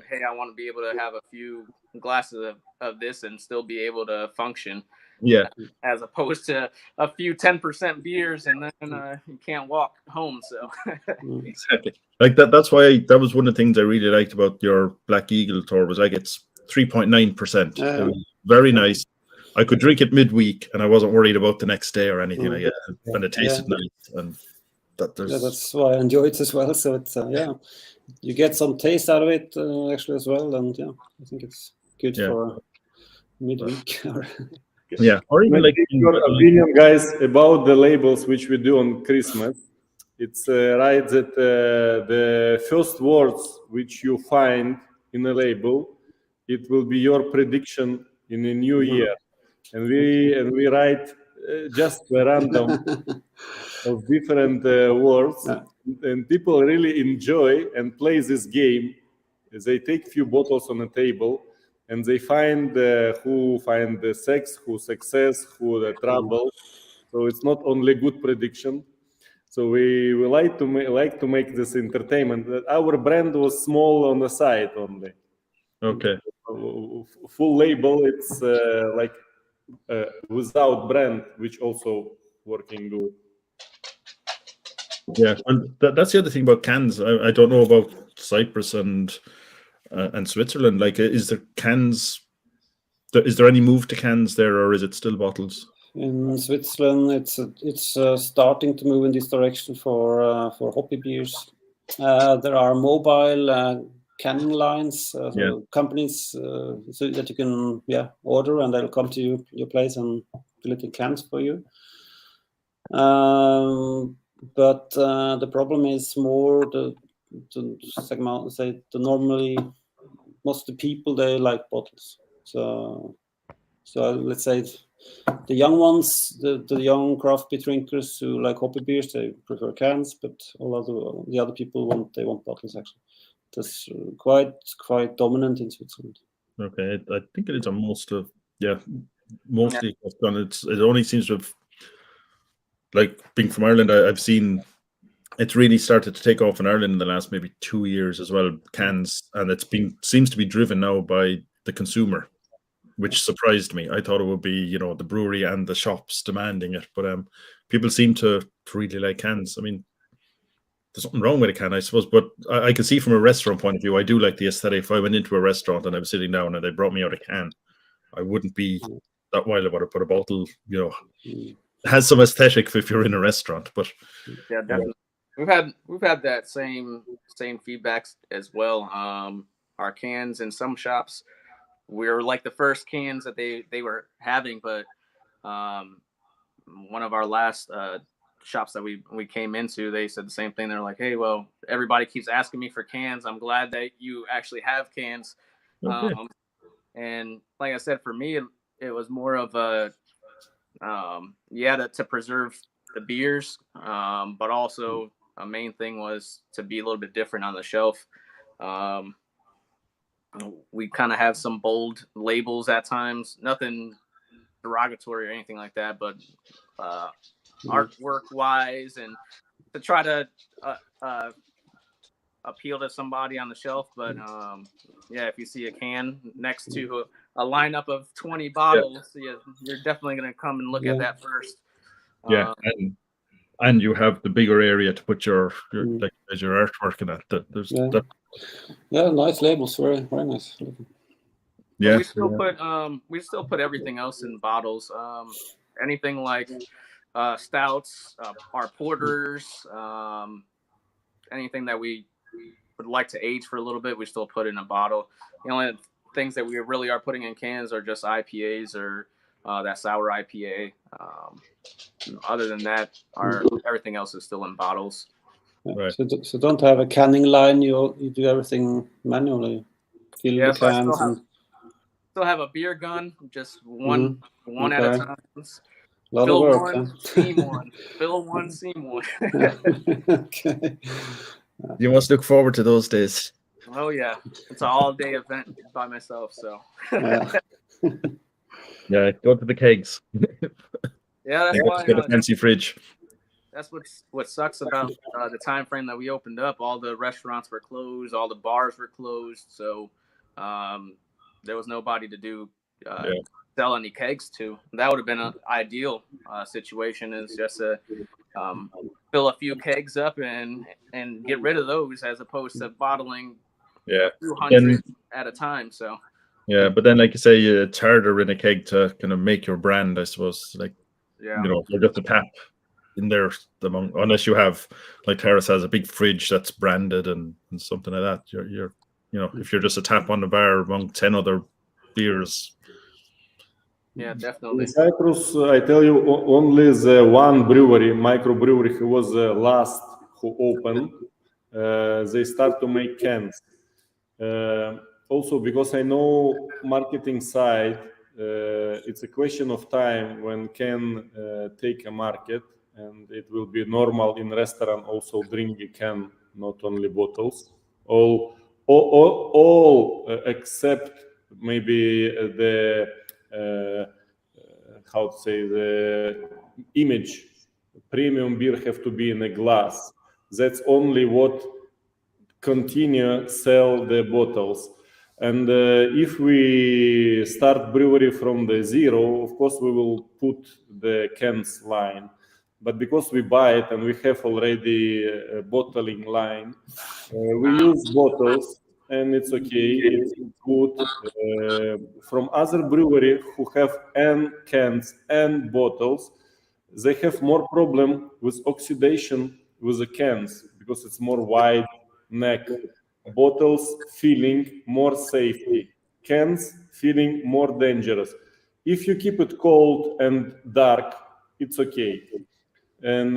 Hey, I want to be able to have a few glasses of this and still be able to function. Yeah. As opposed to a few 10% beers and then you can't walk home. So exactly. Like that. That's why that was one of the things I really liked about your Black Eagle tour was like it's 3.9%. It was very nice. I could drink it midweek and I wasn't worried about the next day or anything like that. And it tasted nice. And that's why I enjoy it as well. So it's you get some taste out of it actually as well. And I think it's good for midweek. Or even like your opinion, guys, about the labels which we do on Christmas. It's right that the first words which you find in a label, it will be your prediction in the new year, and we write just a random of different words, and people really enjoy and play this game. They take few bottles on the table. And they find who find the sex, who success, who the trouble. So it's not only good prediction. So we like to make this entertainment. Our brand was small on the side only. Okay. Full label, it's like without brand, which also working good. Yeah, and that's the other thing about cans. I don't know about Cyprus and Switzerland. Like, is there cans? Is there any move to cans there, or is it still bottles? In Switzerland, it's starting to move in this direction for hoppy beers. There are mobile canning lines, companies, so that you can order and they'll come to your place and fill it in cans for you. But the problem is more the segment. Say normally most of the people they like bottles. So let's say the young ones, the young craft beer drinkers who like hoppy beers, they prefer cans. But the other people want bottles actually. That's quite dominant in Switzerland. Okay, I think it is on mostly. It only seems to have, like being from Ireland, I've seen it's really started to take off in Ireland in the last maybe 2 years as well, cans, and seems to be driven now by the consumer, which surprised me. I thought it would be, the brewery and the shops demanding it, but people seem to really like cans. I mean, there's nothing wrong with a can, I suppose, but I can see from a restaurant point of view, I do like the aesthetic. If I went into a restaurant and I was sitting down and they brought me out a can, I wouldn't be that wild about it, but a bottle, has some aesthetic if you're in a restaurant. But yeah, definitely. We've had that same feedback as well. Our cans in some shops, we're like the first cans that they were having, but one of our last shops that we came into, they said the same thing. They're like, hey, well, everybody keeps asking me for cans. I'm glad that you actually have cans. Okay. And like I said, for me, it was more of a to preserve the beers, but also a main thing was to be a little bit different on the shelf. We kind of have some bold labels at times, nothing derogatory or anything like that, but artwork wise, and to try to appeal to somebody on the shelf. But if you see a can next to a lineup of 20 bottles, you're definitely going to come and look at that first. And you have the bigger area to put your like as your artwork in that. There's nice labels, very very nice. Yeah, we still put everything else in bottles. Anything like stouts, our porters, anything that we would like to age for a little bit, we still put in a bottle. The only things that we really are putting in cans are just IPAs or that sour IPA. Other than that, everything else is still in bottles. Right. So don't have a canning line. You do everything manually. Fill the cans still have a beer gun, just one at a time. A lot of work. Steam one. Fill one, steam one. Okay. You must look forward to those days. Oh yeah, it's an all-day event by myself. So. Yeah, go to the kegs. Yeah, that's why. Get a fancy fridge. That's what sucks about the time frame that we opened up. All the restaurants were closed, all the bars were closed, so there was nobody to sell any kegs to. That would have been an ideal situation, is just to fill a few kegs up and get rid of those, as opposed to bottling 200 at a time. So yeah, but then like you say, it's harder in a keg to kind of make your brand, I suppose. Like you're just a tap in there unless you have, like Terrace has a big fridge that's branded and something like that. You're if you're just a tap on the bar among 10 other beers. Yeah, definitely. In Cyprus, I tell you, only the one brewery, microbrewery, who was the last who opened. They start to make cans. Also, because I know marketing side, it's a question of time when can take a market, and it will be normal in restaurant also drink a can, not only bottles. All except maybe the how to say, the image. Premium beer have to be in a glass. That's only what continue sell the bottles. And if we start brewery from the zero, of course we will put the cans line. But because we buy it and we have already a bottling line, we use bottles, and it's okay, it's good. From other brewery who have and cans and bottles, they have more problem with oxidation with the cans because it's more wide neck. Bottles feeling more safety, cans feeling more dangerous. If you keep it cold and dark, it's okay. And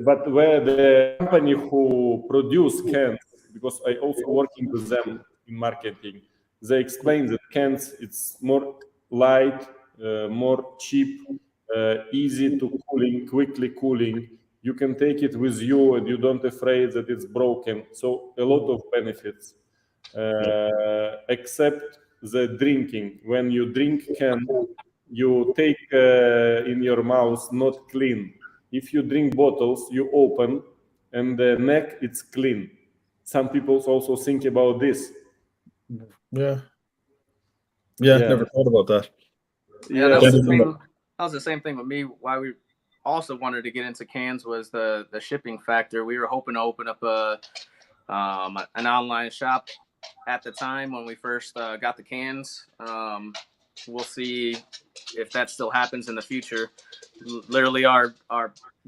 but where the company who produce cans, because I also working with them in marketing, they explain that cans it's more light, more cheap, easy to cooling, quickly cooling. You can take it with you and you don't afraid that it's broken. So a lot of benefits, except the drinking. When you drink can, you take in your mouth not clean. If you drink bottles, you open and the neck it's clean. Some people also think about this. Yeah, never thought about that. Yeah, that was the same thing with me. Why we also wanted to get into cans was the shipping factor. We were hoping to open up an online shop at the time when we first got the cans. We'll see if that still happens in the future. Literally, our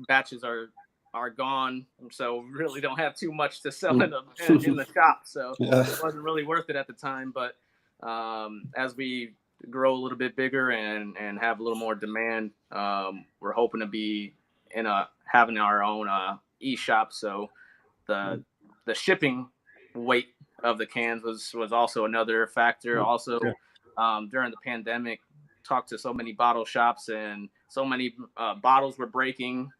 batches are gone, so we really don't have too much to sell in the shop. So it wasn't really worth it at the time. But as we grow a little bit bigger and have a little more demand, we're hoping to be having our own e-shop. So the shipping weight of the cans was also another factor. Also, during the pandemic, talked to so many bottle shops, and so many bottles were breaking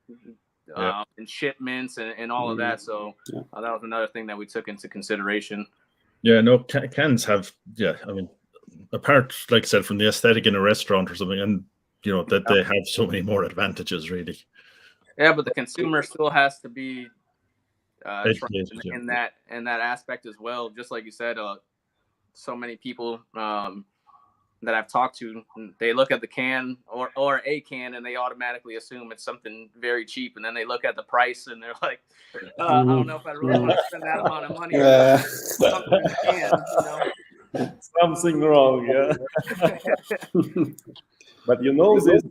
in shipments and all of that. So that was another thing that we took into consideration. Yeah, no, cans have, I mean, apart, like I said, from the aesthetic in a restaurant or something, and that they have so many more advantages, really. Yeah, but the consumer still has to be in that aspect as well. Just like you said, so many people that I've talked to, they look at the can or a can and they automatically assume it's something very cheap, and then they look at the price and they're like, I don't know if I really want to spend that amount of money on something in the can, Something wrong, But this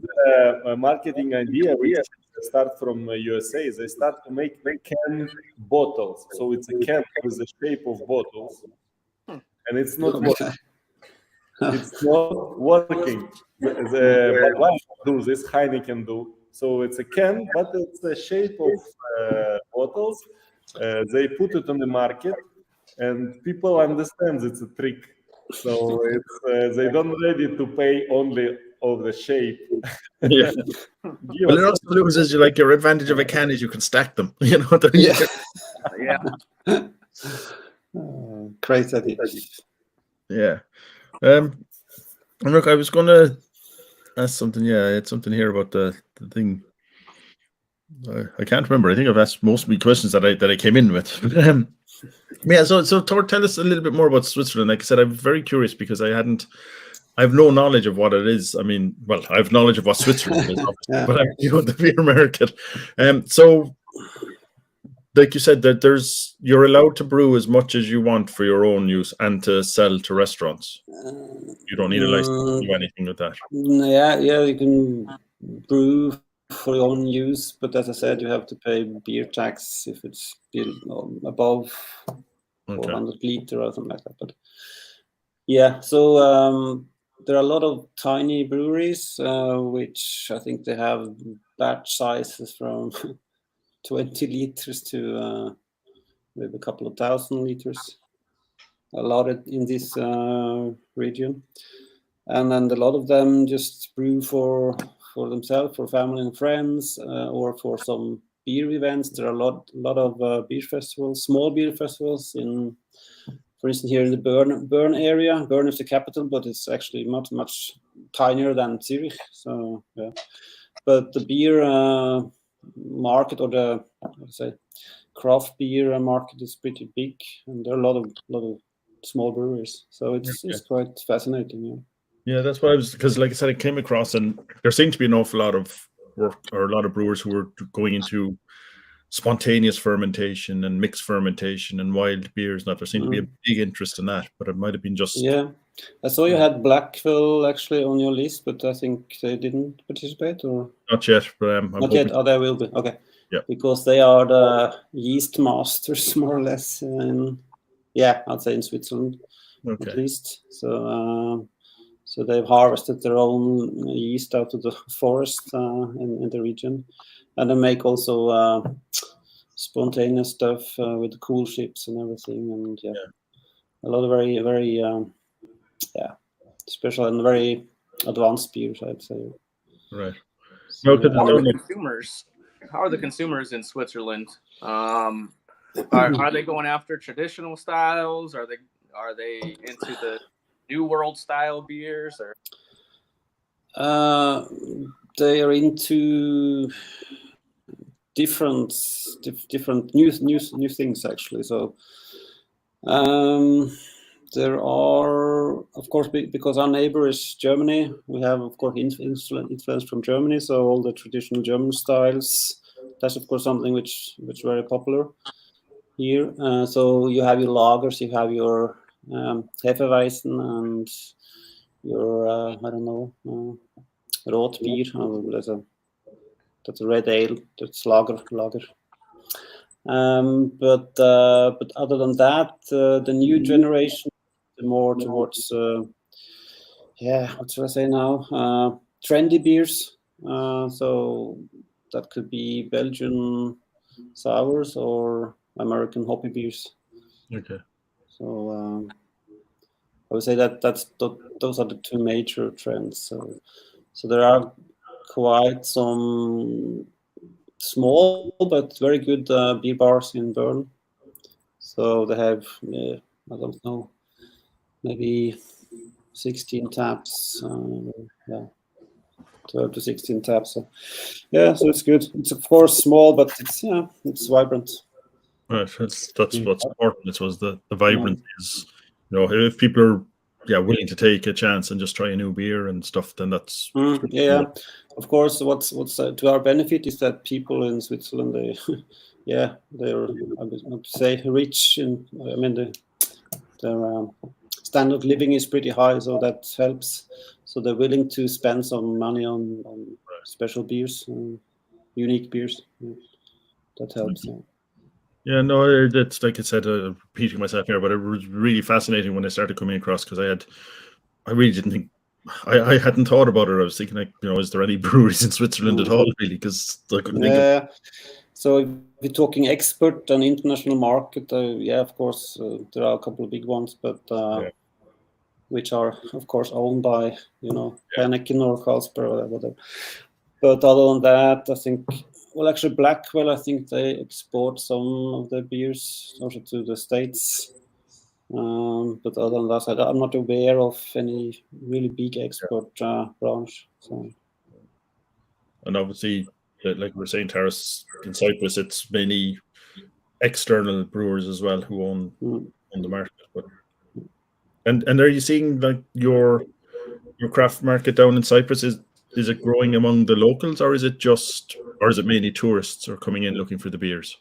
marketing idea, which start from USA, they start to make can bottles. So it's a can with the shape of bottles, and it's not working. It's not working. The Budweiser do this, Heineken do. So it's a can, but it's the shape of bottles. They put it on the market, and people understand it's a trick. So it's they don't ready to pay only of the shape. Yeah. Well, it also loses your advantage of a can is you can stack them. Great idea. Yeah. And look, I was going to ask something. Yeah, I had something here about the thing. I can't remember. I think I've asked most of my questions that I came in with. Yeah. So Tor, tell us a little bit more about Switzerland. Like I said, I'm very curious because I have no knowledge of what it is. I mean, well, I have knowledge of what Switzerland is, obviously, but the beer market. So, like you said, that you're allowed to brew as much as you want for your own use and to sell to restaurants. You don't need a license to do anything with that. Yeah, you can brew for your own use, but as I said, you have to pay beer tax if it's above 400 liter or something like that. But yeah, so there are a lot of tiny breweries, which I think they have batch sizes from 20 liters to maybe a couple of thousand liters. A lot in this region, and then a lot of them just brew for themselves, for family and friends, or for some beer events. There are a lot of beer festivals, small beer festivals in. For instance, here in the Bern area. Bern is the capital, but it's actually much tinier than Zurich. So yeah, but the beer market, or the craft beer market, is pretty big, and there are a lot of small breweries. So it's quite fascinating. Yeah, that's what I was, because like I said, I came across, and there seemed to be an awful lot of work, or a lot of brewers who were going into spontaneous fermentation and mixed fermentation and wild beers. Now there seemed to be a big interest in that, but it might have been just I saw you had Blackville actually on your list, but I think they didn't participate, or not yet. But I'm not yet. Oh, they will be. Okay. Yeah, because they are the yeast masters, more or less. I'd say in Switzerland at least. So they've harvested their own yeast out of the forest in the region, and they make also spontaneous stuff with cool ships and everything, and a lot of very, very special and very advanced beers, I'd say. Right. So how are the consumers in Switzerland? Are they going after traditional styles? Are they into the New World style beers? Or they are into different new things, actually. So there are, of course, because our neighbor is Germany, we have, of course, influence from Germany. So all the traditional German styles, that's, of course, something which is very popular here. So you have your lagers, you have your Hefeweizen, and your Rotbier. That's a red ale. That's lager. But other than that, the new generation more towards yeah, what should I say now? Trendy beers. So that could be Belgian sours or American hoppy beers. Okay. So I would say those are the two major trends. So there are quite some small but very good beer bars in Bern. So they have, I don't know, maybe 16 taps. Yeah, 12 to 16 taps. So yeah, so it's good. It's of course small, but it's vibrant. Right. That's what's important. It was the vibrancy is, if people are willing to take a chance and just try a new beer and stuff, then that's Yeah. Of course, what's to our benefit is that people in Switzerland, they're I would say rich, and I mean their standard of living is pretty high, so that helps. So they're willing to spend some money on special beers, unique beers. That helps. Yeah, no, it's like I said, repeating myself here, but it was really fascinating when I started coming across, because I really didn't think, I hadn't thought about it. I was thinking, like, is there any breweries in Switzerland at all, really? Because I couldn't think of. Yeah. So if we're talking export and international market, of course, there are a couple of big ones, but which are, of course, owned by, Heineken or Carlsberg or whatever. But other than that, I think, well, actually, Blackwell, I think they export some of their beers also to the States. But other than that, I'm not aware of any really big export branch. So. And obviously, like we're saying, Taras, in Cyprus, it's mainly external brewers as well who own the market. But and are you seeing, like, your craft market down in Cyprus, is it growing among the locals, or is it mainly tourists who are coming in looking for the beers?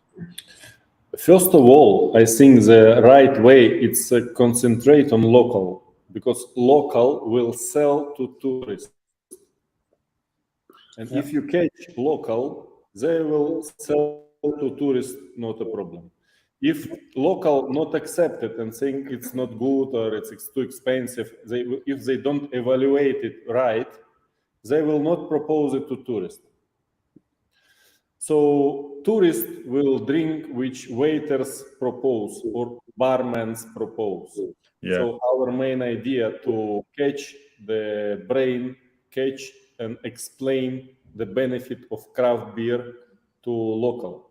First of all, I think the right way it's concentrate on local, because local will sell to tourists. And if you catch local, they will sell to tourists, not a problem. If local not accept it and think it's not good or it's too expensive, if they don't evaluate it right, they will not propose it to tourists. So tourists will drink which waiters propose or barmans propose. Yeah. So our main idea to catch the brain, catch and explain the benefit of craft beer to local.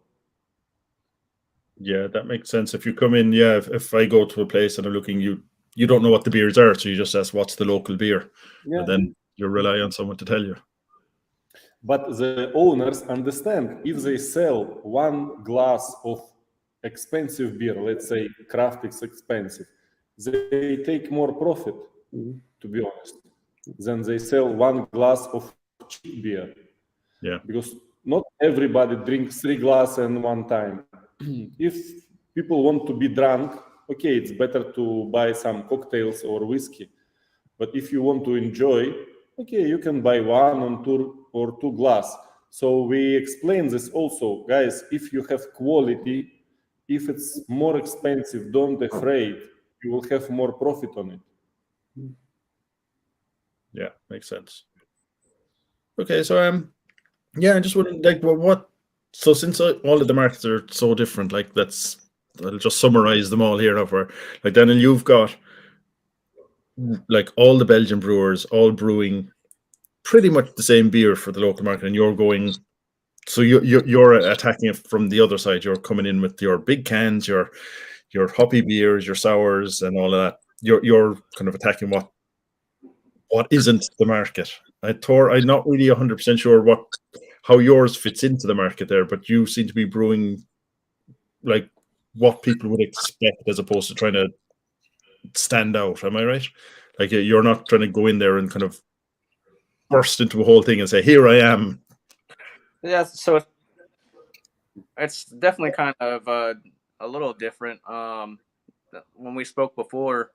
Yeah, that makes sense. If you come in, if I go to a place and I'm looking, you don't know what the beers are, so you just ask what's the local beer, and then you rely on someone to tell you. But the owners understand, if they sell one glass of expensive beer, let's say craft is expensive, they take more profit, to be honest, than they sell one glass of cheap beer. Yeah. Because not everybody drinks 3 glasses in one time. If people want to be drunk, okay, it's better to buy some cocktails or whiskey. But if you want to enjoy, okay, you can buy one or two glass. So we explain this also, guys. If you have quality, if it's more expensive, don't afraid. You will have more profit on it. Yeah, makes sense. Okay, so I just wouldn't like what. So since all of the markets are so different, like I'll just summarize them all here now. For like, Daniel, you've got like all the Belgian brewers all brewing pretty much the same beer for the local market, and you're going. So you're attacking it from the other side. You're coming in with your big cans, your hoppy beers, your sours, and all of that. You're kind of attacking what isn't the market. I'm not really 100% sure how yours fits into the market there, but you seem to be brewing like what people would expect, as opposed to trying to stand out. Am I right? Like, you're not trying to go in there and kind of burst into a whole thing and say, "Here I am." Yeah, so it's definitely kind of a little different. When we spoke before,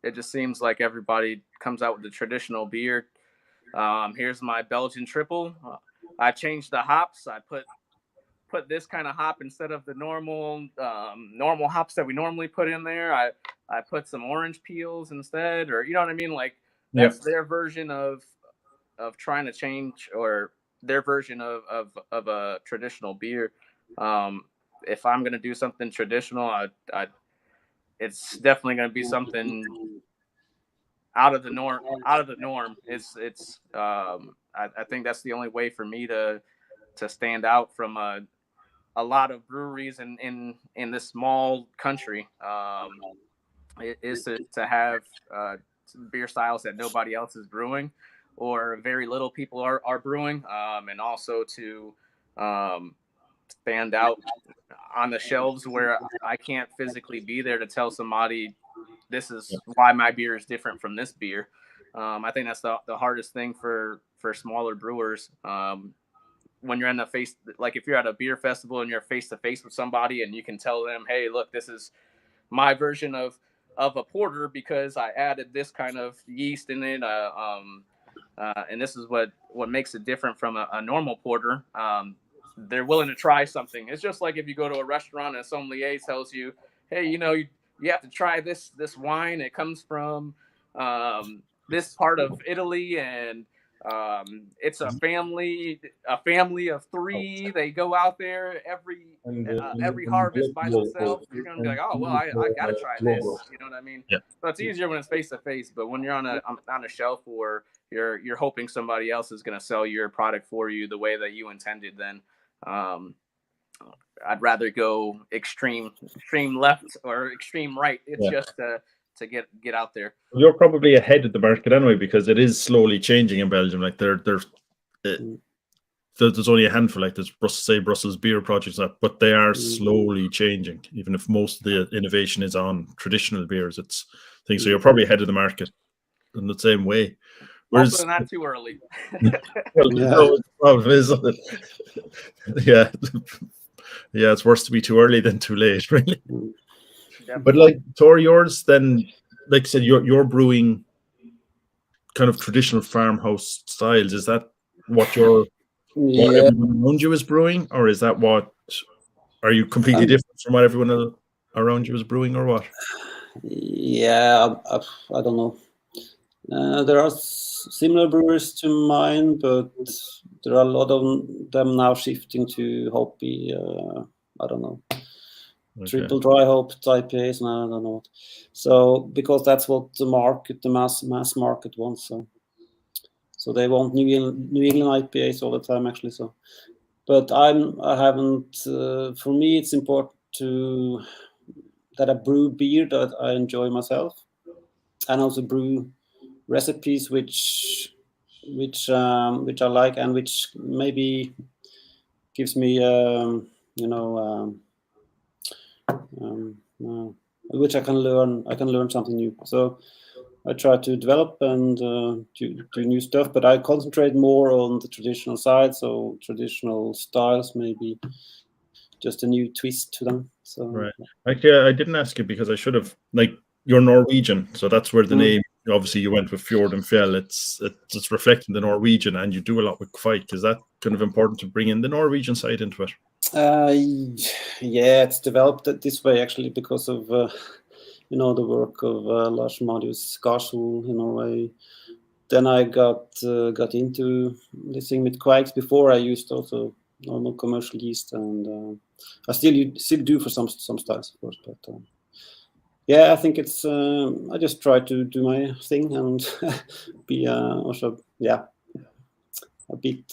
it just seems like everybody comes out with the traditional beer. Here's my Belgian triple. I changed the hops. I put this kind of hop instead of the normal hops that we normally put in there. I put some orange peels instead, or you know what I mean? Like, that's their version of trying to change, or their version of a traditional beer. If I'm gonna do something traditional, it's definitely gonna be something out of the norm. I think that's the only way for me to stand out from a lot of breweries in this small country. Is to have beer styles that nobody else is brewing, or very little people are brewing, and also to stand out on the shelves where I can't physically be there to tell somebody this is why my beer is different from this beer. I think that's the hardest thing for smaller brewers. When you're in the face, like if you're at a beer festival and you're face to face with somebody and you can tell them, hey, look, this is my version of a porter because I added this kind of yeast in it, and this is what makes it different from a normal porter. They're willing to try something. It's just like if you go to a restaurant and a sommelier tells you, hey, you have to try this wine. It comes from this part of Italy, and it's a family of 3. They go out there every harvest by themselves. You're gonna be like, oh well, I gotta try this. You know what I mean? Yeah. So it's easier when it's face to face, but when you're on a shelf or you're hoping somebody else is gonna sell your product for you the way that you intended, then I'd rather go extreme left or extreme right. It's just to get out there. You're probably ahead of the market anyway, because it is slowly changing in Belgium. Like there's only a handful, like there's Brussels beer projects, but they are slowly changing. Even if most of the innovation is on traditional beers, it's things. So you're probably ahead of the market in the same way. Whereas, also not too early. No, the problem is, yeah, it's worse to be too early than too late, really. Definitely. But like, Tor, yours then, like I said, you're brewing kind of traditional farmhouse styles. Is that what what everyone around you is brewing, or is that are you completely different from what everyone around you is brewing, or what? Yeah, I don't know. There are similar brewers to mine, but there are a lot of them now shifting to hoppy. I don't know, triple dry hop IPAs, and I don't know what. So because that's what the mass market wants. So they want New England IPAs all the time, actually. So, but I haven't. For me, it's important that I brew beer that I enjoy myself, and also brew recipes which I like, and which maybe gives me which I can learn something new. So I try to develop and do new stuff, but I concentrate more on the traditional side, so traditional styles, maybe just a new twist to them. So right. I didn't ask you because I should have. Like, you're Norwegian, so that's where the name. Obviously, you went with Fjord and Fjell. It's reflecting the Norwegian, and you do a lot with Kvike. Is that kind of important to bring in the Norwegian side into it? Yeah, it's developed this way actually because of the work of Lars Marius Garsol in Norway. Then I got into this thing with Kvike. Before I used also normal commercial yeast, and I still do for some styles, of course, but. Yeah, I think it's. I just try to do my thing and be also, a bit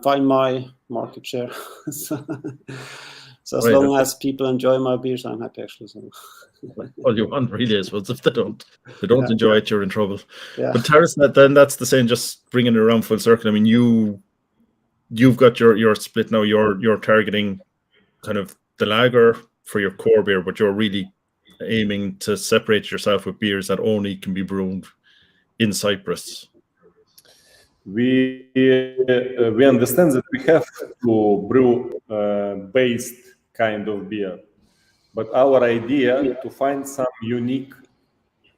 find my market share. so as long as people enjoy my beers, I'm happy, actually. So. All you want really is, if they don't enjoy it, you're in trouble. Yeah. But Terrace, then that's the same. Just bringing it around full circle. I mean, you've got your split now. You're targeting kind of the lager for your core beer, but you're really aiming to separate yourself with beers that only can be brewed in Cyprus. We understand that we have to brew based kind of beer, but our idea to find some unique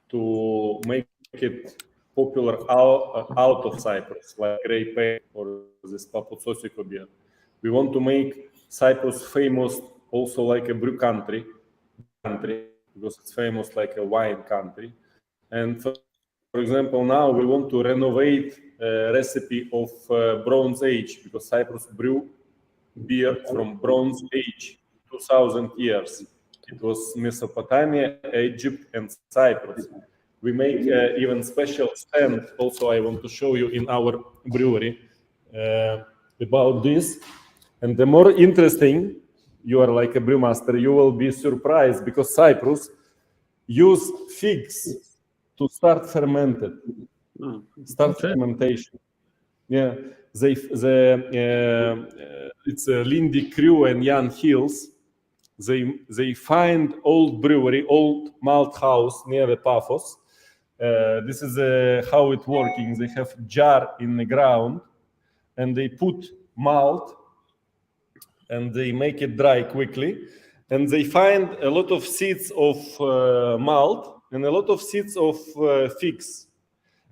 to make it popular out of Cyprus, like Grape Ales or this Papoutsosiko beer. We want to make Cyprus famous also like a brew country, because it's famous like a wine country. And for for example, now we want to renovate a recipe of Bronze Age, because Cyprus brew beer from Bronze Age, 2,000 years. It was Mesopotamia, Egypt, and Cyprus. We make even special stand. Also, I want to show you in our brewery about this. And the more interesting, you are like a brewmaster, you will be surprised, because Cyprus use figs to start fermentation. Yeah, it's Lindy Crew and Jan Hills. They find old brewery, old malt house near the Paphos. This is how it working. They have jar in the ground, and they put malt, and they make it dry quickly, and they find a lot of seeds of malt and a lot of seeds of figs.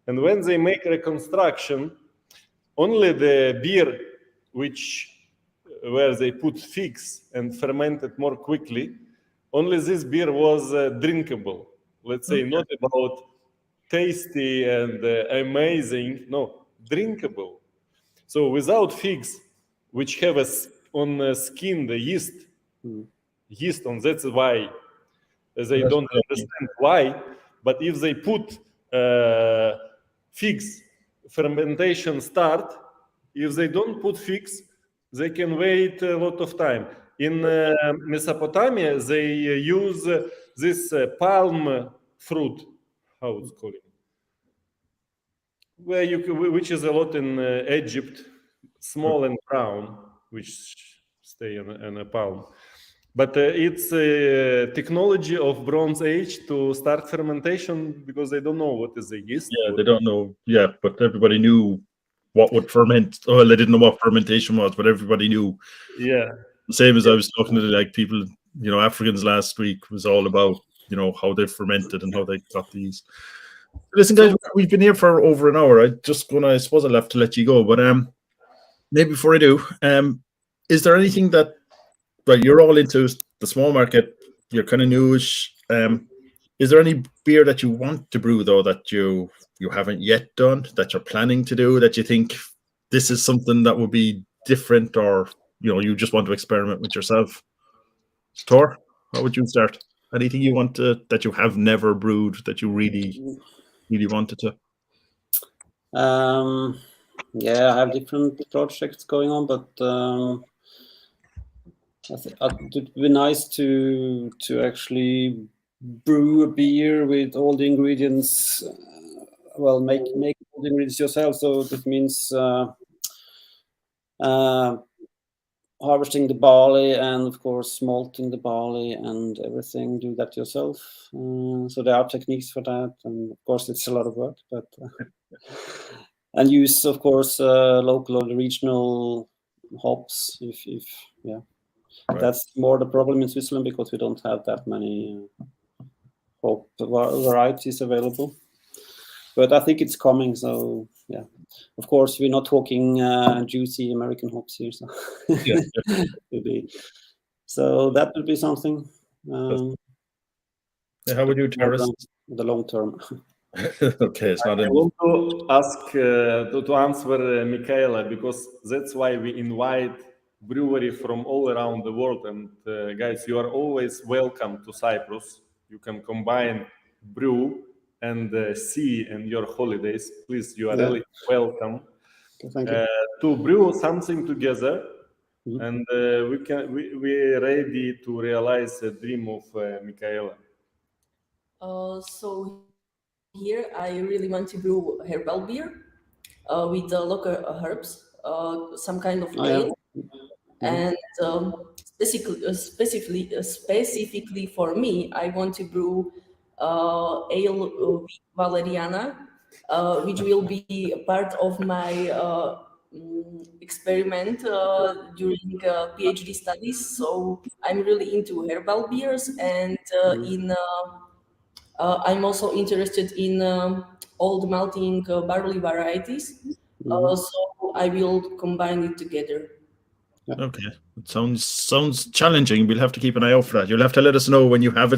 And when they make reconstruction, only the beer where they put figs and fermented more quickly, only this beer was drinkable. Let's say not about tasty and amazing, no, drinkable. So without figs, which have on the skin the yeast on, that's why they don't understand why. But if they put figs, fermentation start. If they don't put figs, they can wait a lot of time. In Mesopotamia, they use this palm fruit, how it's called, which is a lot in Egypt, small and brown, which stay in a palm. But it's a technology of Bronze Age to start fermentation, because they don't know what is the yeast. Yeah, they don't know. Yeah, but everybody knew what would ferment. Oh, they didn't know what fermentation was, but everybody knew. Yeah. The same as I was talking to like people, Africans last week was all about, how they fermented and how they got these. Listen, guys, we've been here for over an hour. I suppose I'll have to let you go, but maybe before I do, is there anything that, right, you're all into the small market, you're kind of newish. Is there any beer that you want to brew, though, that you haven't yet done, that you're planning to do, that you think this is something that would be different, or, you just want to experiment with yourself? Tor, how would you start? Anything you want to, that you have never brewed, that you really, really wanted to? Yeah, I have different projects going on, but I think it would be nice to actually brew a beer with all the ingredients. Make all the ingredients yourself. So that means harvesting the barley and, of course, malting the barley and everything. Do that yourself. So there are techniques for that, and of course, it's a lot of work. But and use, of course, local or regional hops. Yeah. Right. That's more the problem in Switzerland, because we don't have that many hop varieties available. But I think it's coming. So yeah, of course, we're not talking juicy American hops here. So Yeah. So that would be something. How would you, Terrace? The long term. Okay, it's not. I want to ask to answer Michaela, because that's why we invite brewery from all around the world. And guys, you are always welcome to Cyprus. You can combine brew and sea and your holidays. Please, you are really welcome. Thank you. To brew something together. And we're ready to realize the dream of Michaela. So here I really want to brew herbal beer with local herbs, some kind of ale, and specifically for me, I want to brew ale with valeriana, which will be a part of my experiment during PhD studies. So I'm really into herbal beers, and I'm also interested in old malting barley varieties. So I will combine it together. Okay, it sounds challenging. We'll have to keep an eye out for that. You'll have to let us know when you have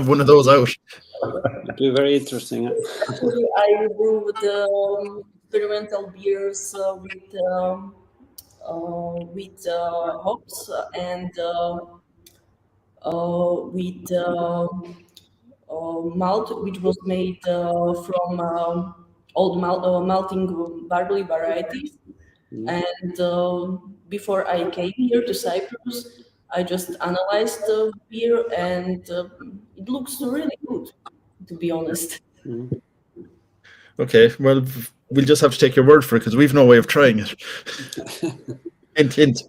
one of those out. It'll be very interesting. Actually, I brew the experimental beers with hops and with malt, which was made from old malting barley varieties. And before I came here to Cyprus, I just analyzed the beer, and it looks really good, to be honest. Okay, well, we'll just have to take your word for it because we've no way of trying it. Hint, hint.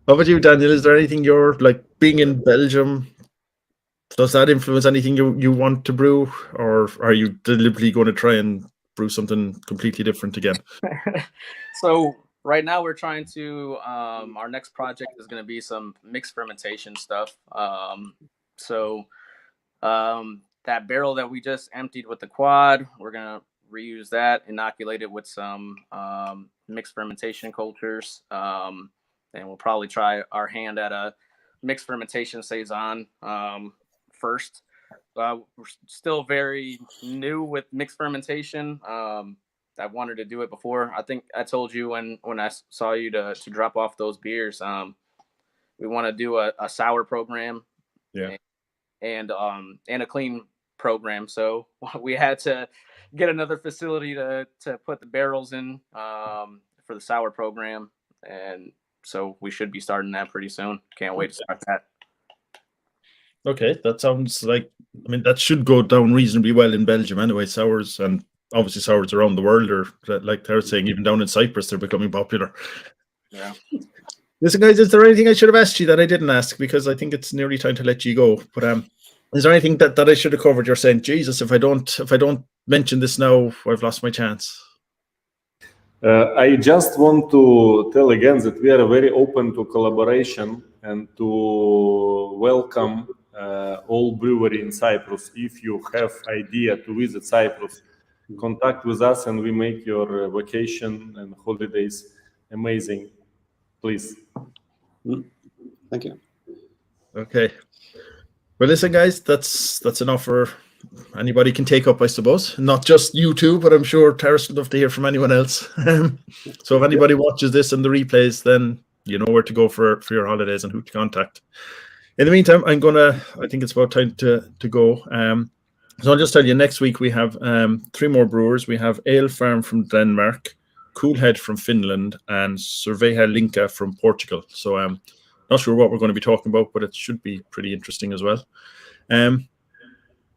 How about you, Daniel? Is there anything you're like being in Belgium? Does that influence anything you want to brew, or are you deliberately going to try and brew something completely different again? So right now we're trying to our next project is going to be some mixed fermentation stuff. That barrel that we just emptied with the quad, we're going to reuse that, inoculate it with some mixed fermentation cultures, and we'll probably try our hand at a mixed fermentation saison first. We're still very new with mixed fermentation. I wanted to do it before. I think I told you when I saw you to drop off those beers. We want to do a sour program, Yeah, and a clean program. So we had to get another facility to put the barrels in for the sour program, and so we should be starting that pretty soon. Can't wait to start that. okay, that sounds like, I mean, that should go down reasonably well in Belgium anyway. Sours, and obviously sours around the world, or like they're saying, even down in Cyprus, they're becoming popular. Yeah. Listen, guys, is there anything I should have asked you that I didn't ask? Because I think it's nearly time to let you go. But is there anything that I should have covered? You're saying, Jesus, if I don't mention this now, I've lost my chance. I just want to tell again that we are very open to collaboration and to welcome all brewery in Cyprus. If you have idea to visit Cyprus, contact with us and we make your vacation and holidays amazing. Please. Thank you. Okay. Well, listen, guys, that's an offer anybody can take up, I suppose. Not just you two, but I'm sure Taras would love to hear from anyone else. So if anybody watches this and the replays, then you know where to go for your holidays and who to contact. In the meantime, I think it's about time to go. So I'll just tell you, next week we have 3 more brewers. We have Ale Farm from Denmark, Coolhead from Finland, and Cerveja Linka from Portugal. So not sure what we're going to be talking about, but it should be pretty interesting as well.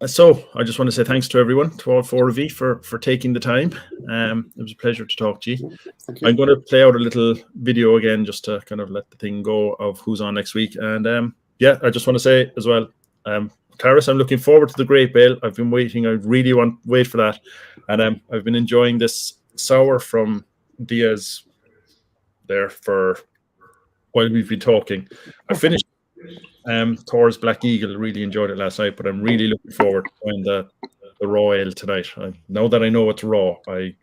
So I just want to say thanks to everyone, to all 4 of you for taking the time. It was a pleasure to talk to you. Thank you. I'm going to play out a little video again just to kind of let the thing go of who's on next week. And yeah, I just want to say as well, Taras, I'm looking forward to the Grape Ale. I've been waiting. I really wait for that. And I've been enjoying this sour from Diaz there for while we've been talking. I finished Thor's Black Eagle. Really enjoyed it last night, but I'm really looking forward to trying the raw ale tonight. Now that I know it's raw, I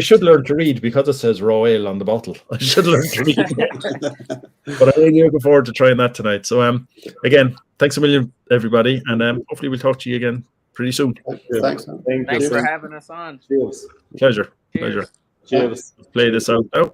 should learn to read because it says raw ale on the bottle. I should learn to read. But I'm really looking forward to trying that tonight. So again, thanks a million, everybody, and hopefully we'll talk to you again pretty soon. Thanks. Thanks for having us on. Cheers. Pleasure. Cheers. Cheers. Play this out now.